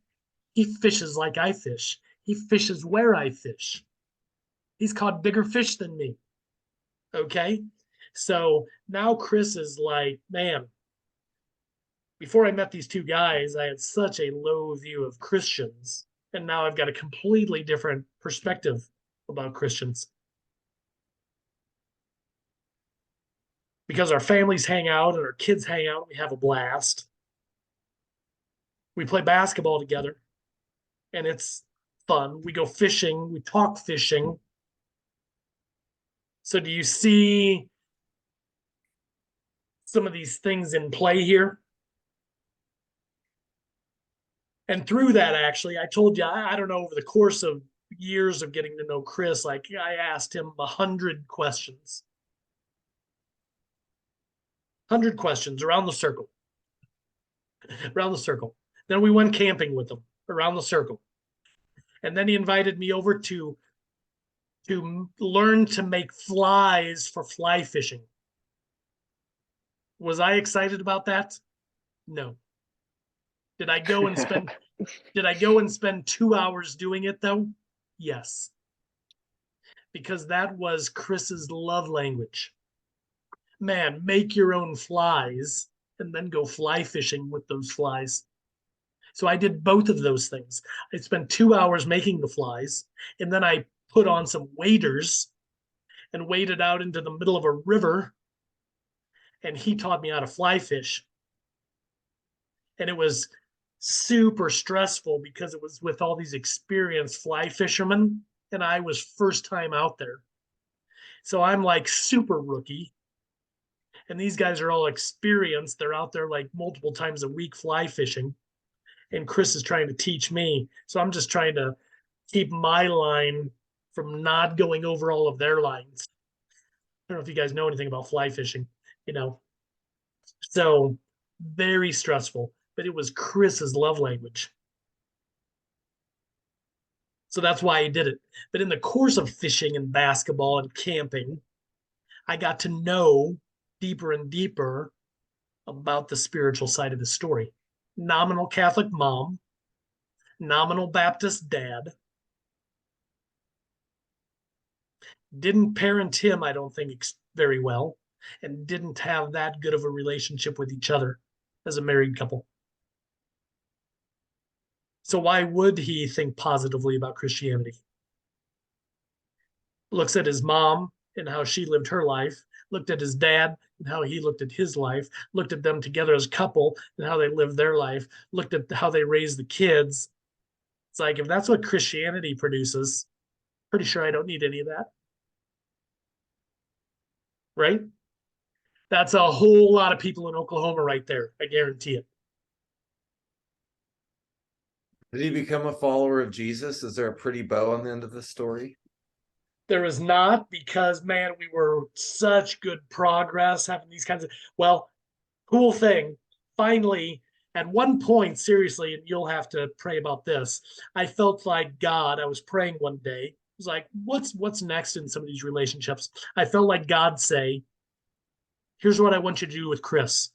He fishes like I fish. He fishes where I fish. He's caught bigger fish than me. Okay. So now Chris is like, man, before I met these two guys, I had such a low view of Christians. And now I've got a completely different perspective about Christians. Because our families hang out and our kids hang out, we have a blast. We play basketball together, and it's fun. We go fishing, we talk fishing. So, do you see some of these things in play here? And through that, actually, I told you, I don't know, over the course of years of getting to know Chris, like I asked him 100 questions. 100 questions around the circle. Around the circle. Then we went camping with him around the circle. And then he invited me over to to learn to make flies for fly fishing. Was I excited about that? No. Did I go and spend 2 hours doing it though? Yes. Because that was Chris's love language. Man, make your own flies and then go fly fishing with those flies. So I did both of those things. I spent 2 hours making the flies, and then I put on some waders and waded out into the middle of a river, and he taught me how to fly fish. And it was super stressful because it was with all these experienced fly fishermen, and I was first time out there. So I'm like super rookie, and these guys are all experienced. They're out there like multiple times a week fly fishing, and Chris is trying to teach me. So I'm just trying to keep my line from not going over all of their lines. I don't know if you guys know anything about fly fishing, you know. So very stressful, but it was Chris's love language. So that's why I did it. But in the course of fishing and basketball and camping, I got to know deeper and deeper about the spiritual side of the story. Nominal Catholic mom, nominal Baptist dad. Didn't parent him, I don't think, very well, and didn't have that good of a relationship with each other as a married couple. So why would he think positively about Christianity? Looks at his mom and how she lived her life, looked at his dad and how he looked at his life, looked at them together as a couple and how they lived their life, looked at how they raised the kids. It's like, if that's what Christianity produces, pretty sure I don't need any of that. Right? That's a whole lot of people in Oklahoma right there. I guarantee it. Did he become a follower of Jesus? Is there a pretty bow on the end of the story? There is not, because man, we were such good progress having these kinds of, well, cool thing. Finally, at one point, seriously, and you'll have to pray about this, I felt like God, I was praying one day. It was like, what's next in some of these relationships? I felt like God say, here's what I want you to do with Chris.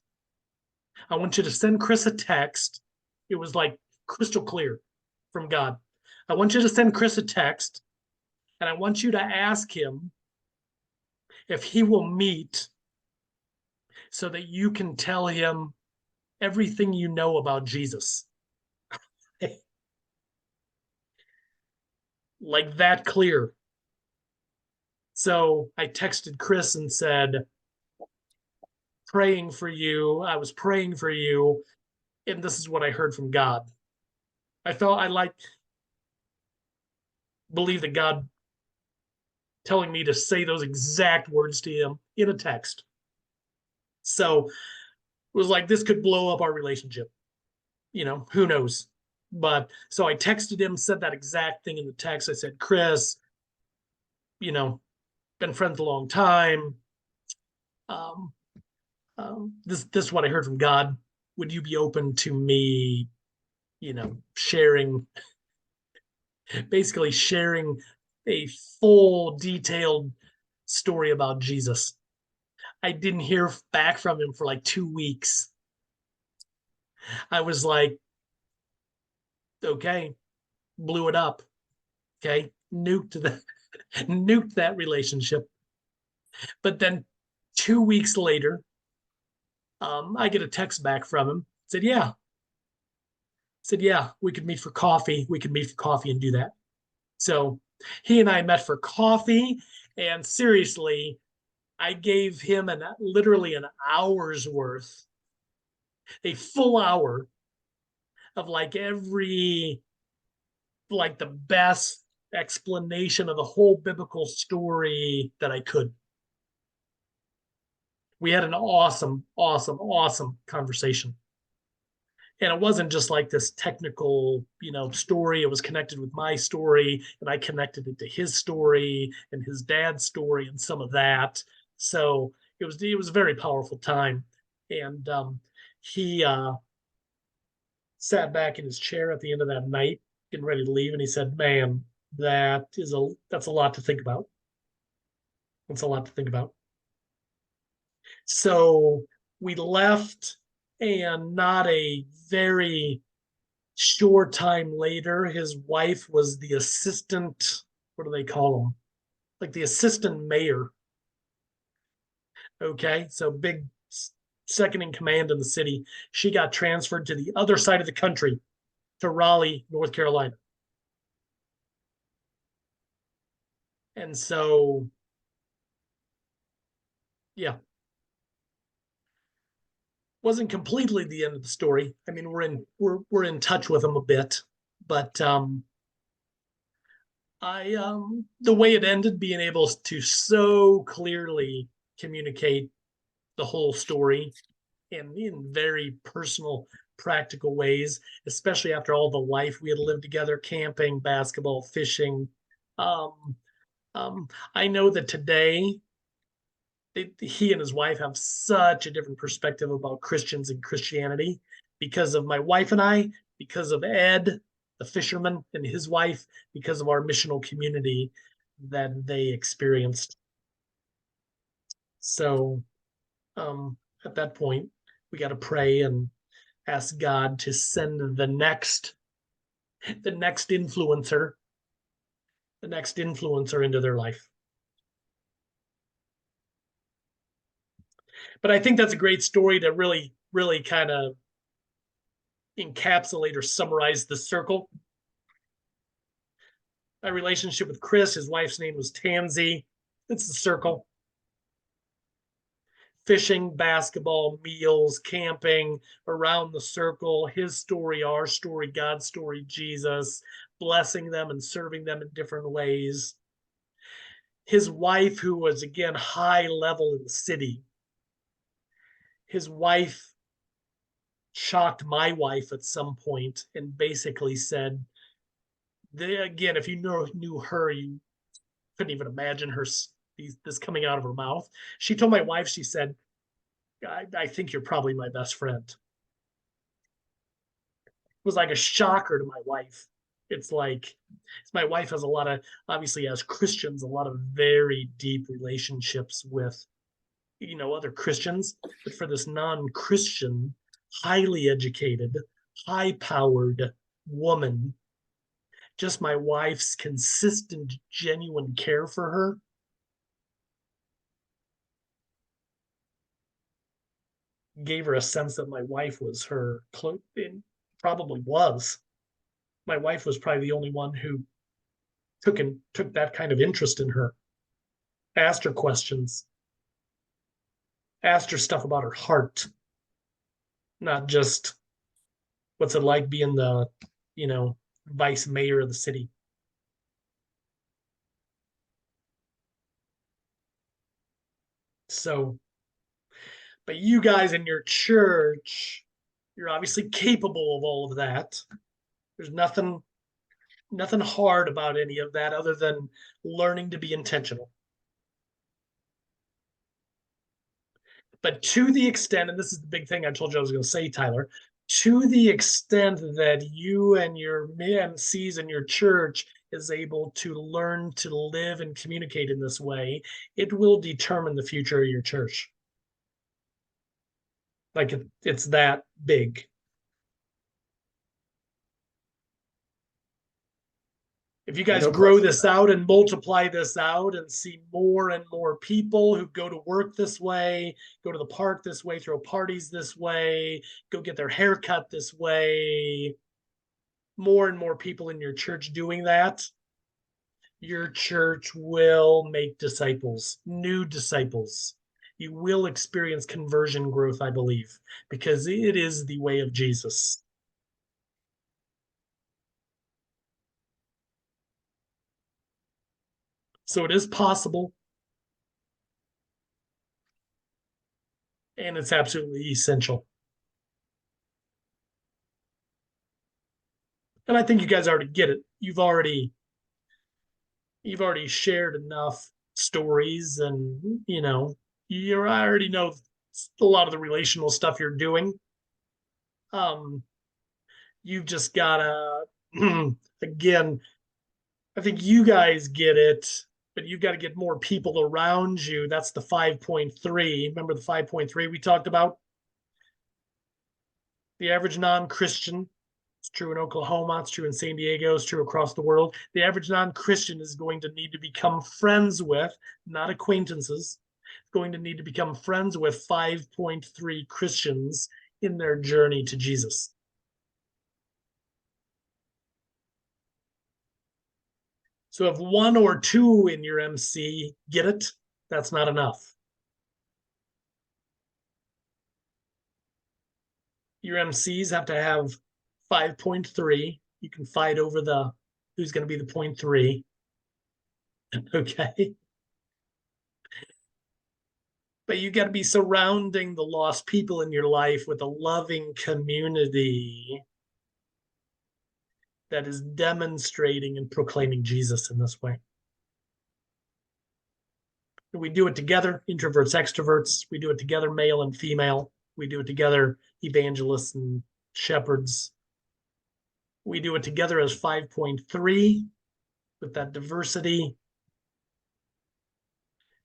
I want you to send Chris a text. It was like crystal clear from God. I want you to send Chris a text, and I want you to ask him if he will meet so that you can tell him everything you know about Jesus. Like that clear. So I texted Chris and said, praying for you. I was praying for you. And this is what I heard from God. I believe that God telling me to say those exact words to him in a text. So it was like, this could blow up our relationship. You know, who knows? But so I texted him, said that exact thing in the text. I said, Chris, you know, been friends a long time. Um, this is what I heard from God. Would you be open to me, basically sharing a full, detailed story about Jesus? I didn't hear back from him for like 2 weeks. I was like, okay, blew it up. Okay, nuked that relationship. But then 2 weeks later, I get a text back from him. Said, yeah, we could meet for coffee. We could meet for coffee and do that. So he and I met for coffee. And seriously, I gave him literally an hour's worth, a full hour of like the best explanation of the whole biblical story that I could. We had an awesome, awesome, awesome conversation. And it wasn't just like this technical, story. It was connected with my story, and I connected it to his story and his dad's story and some of that. So it was a very powerful time. And he sat back in his chair at the end of that night, getting ready to leave, and he said, "Man, that's a lot to think about. That's a lot to think about. So we left, and not a very short time later, his wife was the assistant. What do they call them? Like the assistant mayor. Okay, so big second in command in the city. She got transferred to the other side of the country, to Raleigh, North Carolina. And so, yeah, wasn't completely the end of the story. I mean, we're in touch with them a bit, but the way it ended, being able to so clearly communicate the whole story in very personal, practical ways, especially after all the life we had lived together, camping, basketball, fishing. Um, I know that today he and his wife have such a different perspective about Christians and Christianity because of my wife and I, because of Ed, the fisherman, and his wife, because of our missional community that they experienced. So at that point, we got to pray and ask God to send the next influencer, into their life. But I think that's a great story to really, really kind of encapsulate or summarize the circle. My relationship with Chris, his wife's name was Tansy. It's the circle. Fishing, basketball, meals, camping, around the circle, his story, our story, God's story, Jesus, blessing them and serving them in different ways. His wife, who was again high level in the city, his wife shocked my wife at some point and basically said, again, if you knew her, you couldn't even imagine this coming out of her mouth. She told my wife, she said, I think you're probably my best friend. It was like a shocker to my wife. It's like my wife has a lot of, obviously as Christians, a lot of very deep relationships with other Christians, but for this non-Christian, highly educated, high-powered woman, just my wife's consistent, genuine care for her gave her a sense that my wife was her probably was. My wife was probably the only one who took that kind of interest in her, asked her questions, asked her stuff about her heart, not just what's it like being the, vice mayor of the city. So, but you guys in your church, you're obviously capable of all of that. There's nothing hard about any of that other than learning to be intentional. But to the extent, and this is the big thing I told you I was going to say, Tyler, to the extent that you and your MCs in your church is able to learn to live and communicate in this way, it will determine the future of your church. Like it's that big. If you guys grow this out and multiply this out and see more and more people who go to work this way, go to the park this way, throw parties this way, go get their hair cut this way, more and more people in your church doing that, your church will make disciples, new disciples. You will experience conversion growth, I believe, because it is the way of Jesus. So it is possible. And it's absolutely essential. And I think you guys already get it. You've already shared enough stories, and you already know a lot of the relational stuff you're doing. You've just gotta again I think you guys get it, but you've got to get more people around you. That's the 5.3. Remember the 5.3 we talked about? The average non-Christian, it's true in Oklahoma, it's true in San Diego, it's true across the world. The average non-Christian is going to need to become friends with, not acquaintances, going to need to become friends with 5.3 Christians in their journey to Jesus. So if one or two in your MC get it, that's not enough. Your MCs have to have 5.3. You can fight over the who's going to be the 0.3. Okay. But you got to be surrounding the lost people in your life with a loving community that is demonstrating and proclaiming Jesus in this way. We do it together, introverts, extroverts. We do it together, male and female. We do it together, evangelists and shepherds. We do it together as 5.3 with that diversity.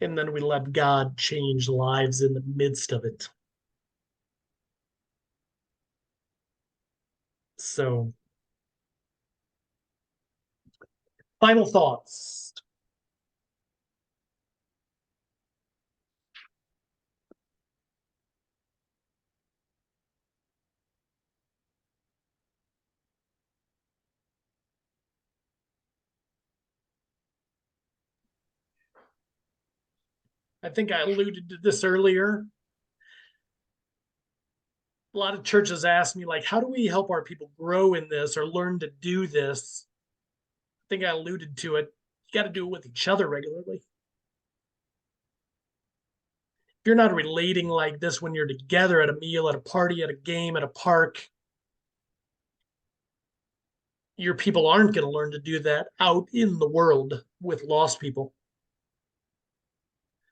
And then we let God change lives in the midst of it. So, final thoughts. I think I alluded to this earlier. A lot of churches ask me, like, how do we help our people grow in this or learn to do this? I think I alluded to it. You got to do it with each other regularly. If you're not relating like this when you're together at a meal, at a party, at a game, at a park, your people aren't going to learn to do that out in the world with lost people.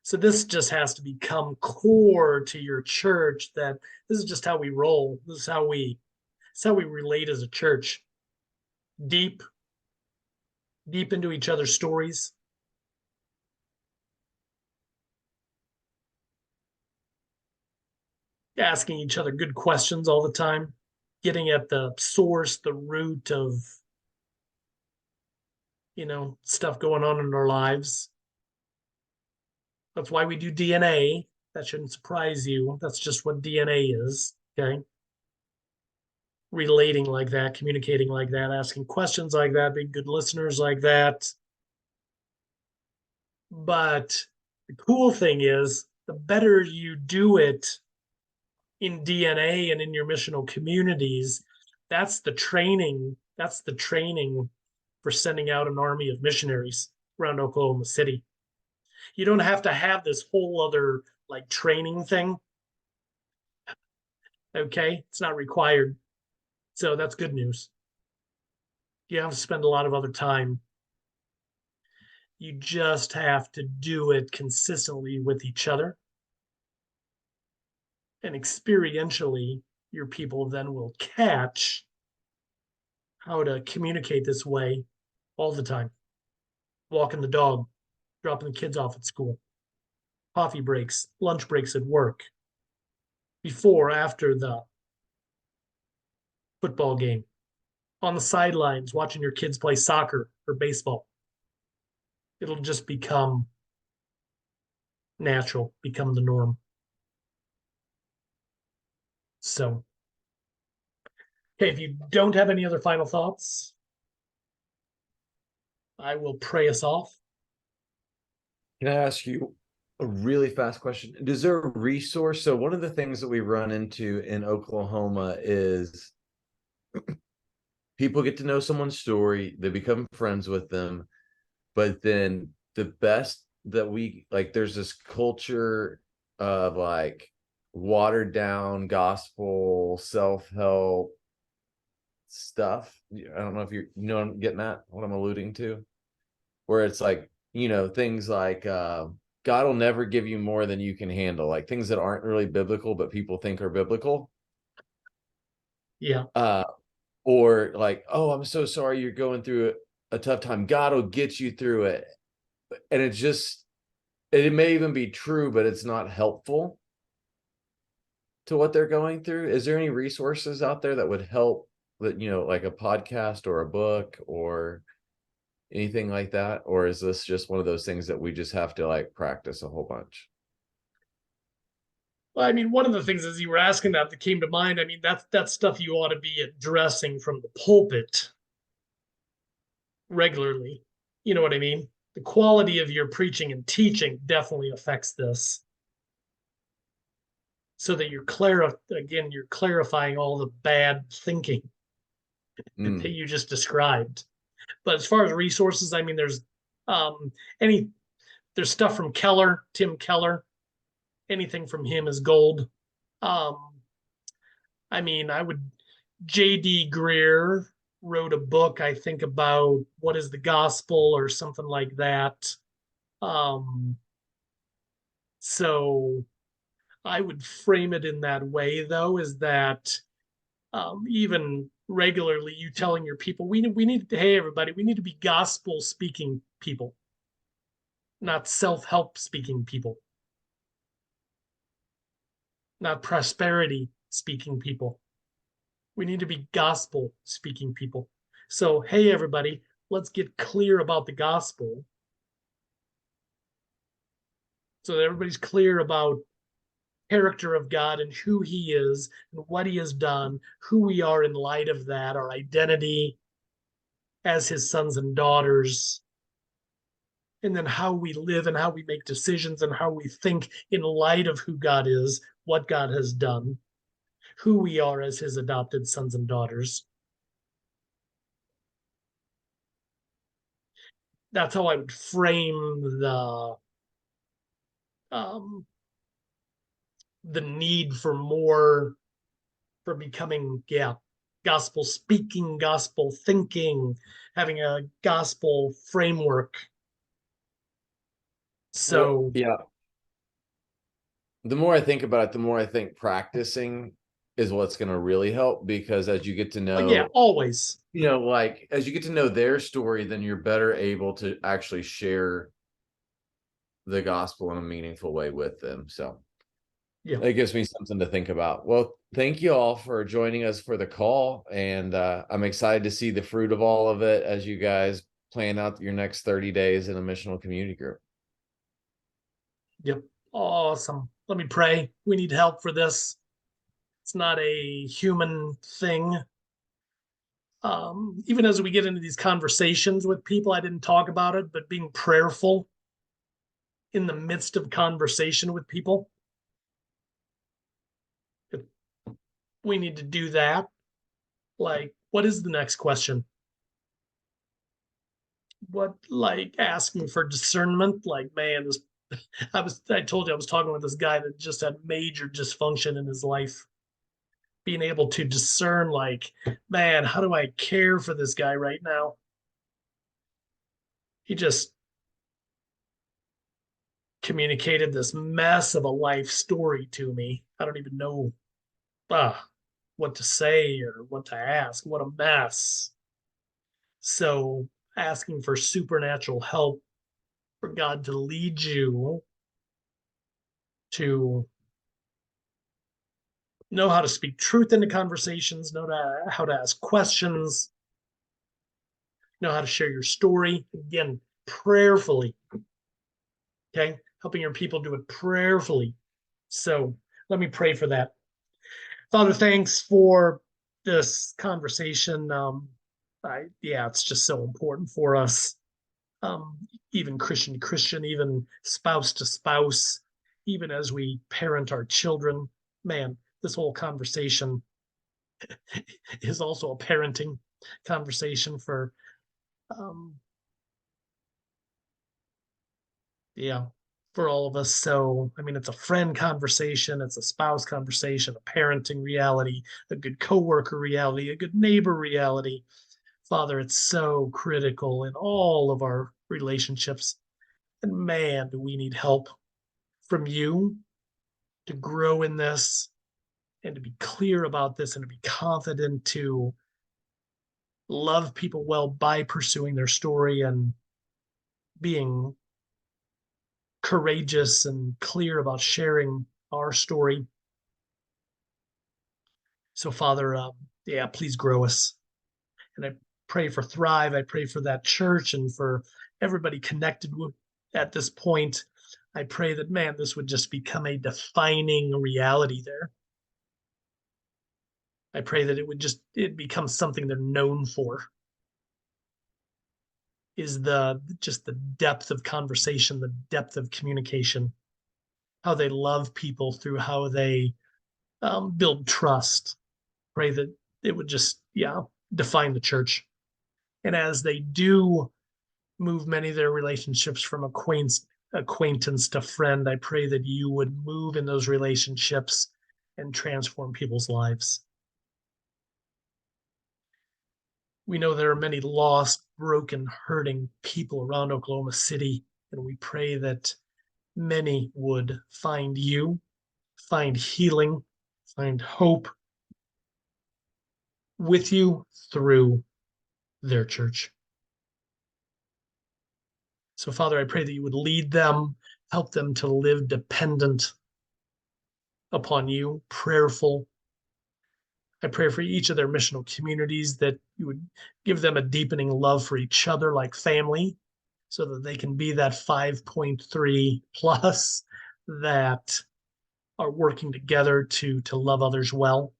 So this just has to become core to your church, that this is just how we roll. This is how we relate as a church. Deep into each other's stories. Asking each other good questions all the time, getting at the source, the root of, stuff going on in our lives. That's why we do DNA. That shouldn't surprise you. That's just what DNA is. Okay. Relating like that, communicating like that, asking questions like that, being good listeners like that. But the cool thing is, the better you do it in DNA and in your missional communities, that's the training. That's the training for sending out an army of missionaries around Oklahoma City. You don't have to have this whole other like training thing. Okay, it's not required. So that's good news. You have to spend a lot of other time. You just have to do it consistently with each other. And experientially, your people then will catch how to communicate this way all the time. Walking the dog, dropping the kids off at school, coffee breaks, lunch breaks at work, before, after the football game, on the sidelines, watching your kids play soccer or baseball. It'll just become natural, become the norm. So, okay, if you don't have any other final thoughts, I will pray us off. Can I ask you a really fast question? Is there a resource? So one of the things that we run into in Oklahoma is people get to know someone's story, they become friends with them, but then the best that we like, there's this culture of like watered down gospel, self-help stuff. I don't know if you know what I'm getting at, what I'm alluding to, where it's like, things like God will never give you more than you can handle, like things that aren't really biblical, but people think are biblical. Yeah. Or like, oh, I'm so sorry you're going through a tough time. God will get you through it. And it's just, it may even be true, but it's not helpful to what they're going through. Is there any resources out there that would help, that, you know, like a podcast or a book or anything like that? Or is this just one of those things that we just have to like practice a whole bunch? Well, I mean, one of the things as you were asking that came to mind, I mean, that's stuff you ought to be addressing from the pulpit regularly. You know what I mean? The quality of your preaching and teaching definitely affects this. So that you're clarifying all the bad thinking that you just described. But as far as resources, I mean, um any there's stuff from Tim Keller. Anything from him is gold. Um, I mean, J.D. Greer wrote a book, I think, about what is the gospel or something like that. So I would frame it in that way, though, is that even regularly you telling your people, we need to, hey, everybody, we need to be gospel speaking people, not self-help speaking people, not prosperity speaking people. We need to be gospel speaking people. So, hey, everybody, let's get clear about the gospel so that everybody's clear about character of God and who he is and what he has done, who we are in light of that, our identity as his sons and daughters, and then how we live and how we make decisions and how we think in light of who God is, what God has done, who we are as his adopted sons and daughters. That's how I would frame um, the need for more, for becoming, gospel speaking, gospel thinking, having a gospel framework. So, yeah, the more I think about it, the more I think practicing is what's going to really help, because as you get to know, always, you know, like as you get to know their story, then you're better able to actually share the gospel in a meaningful way with them. So it gives me something to think about. Well, thank you all for joining us for the call. And I'm excited to see the fruit of all of it as you guys plan out your next 30 days in a missional community group. Yep. Awesome. Let me pray. We need help for this. It's not a human thing. Even as we get into these conversations with people, I didn't talk about it, but being prayerful in the midst of conversation with people. We need to do that. Like, what is the next question? What, like asking for discernment? Like, man, this, I told you I was talking with this guy that just had major dysfunction in his life. Being able to discern, like, man, how do I care for this guy right now? He just communicated this mess of a life story to me. I don't even know what to say or what to ask. What a mess. So asking for supernatural help, for God to lead you to know how to speak truth into conversations, how to ask questions, know how to share your story. Again, prayerfully. Okay. Helping your people do it prayerfully. So let me pray for that. Father, thanks for this conversation. It's just so important for us. Even Christian to Christian, even spouse to spouse, even as we parent our children. Man, this whole conversation is also a parenting conversation for, um, for all of us. So, I mean, it's a friend conversation, it's a spouse conversation, a parenting reality, a good coworker reality, a good neighbor reality. Father, it's so critical in all of our relationships. And man, do we need help from you to grow in this and to be clear about this and to be confident to love people well by pursuing their story and being courageous and clear about sharing our story. So, Father, yeah, please grow us. And I pray for Thrive. I pray for that church and for everybody connected with at this point. I pray that, man, this would just become a defining reality there. I pray that it becomes something they're known for, is just the depth of conversation, the depth of communication, how they love people through how they build trust. Pray that it would just, yeah, define the church. And as they do move many of their relationships from acquaintance to friend, I pray that you would move in those relationships and transform people's lives. We know there are many lost, broken, hurting people around Oklahoma City, and we pray that many would find you, find healing, find hope with you through their church. So, Father, I pray that you would lead them, help them to live dependent upon you, prayerful. I pray for each of their missional communities that you would give them a deepening love for each other like family, so that they can be that 5.3 plus that are working together to love others well.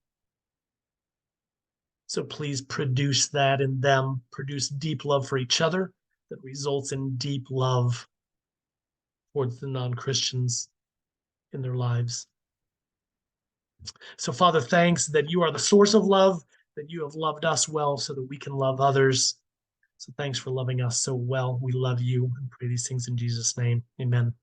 So please produce that in them, produce deep love for each other that results in deep love towards the non-Christians in their lives. So, Father, thanks that you are the source of love, that you have loved us well so that we can love others. So thanks for loving us so well. We love you and pray these things in Jesus' name. Amen.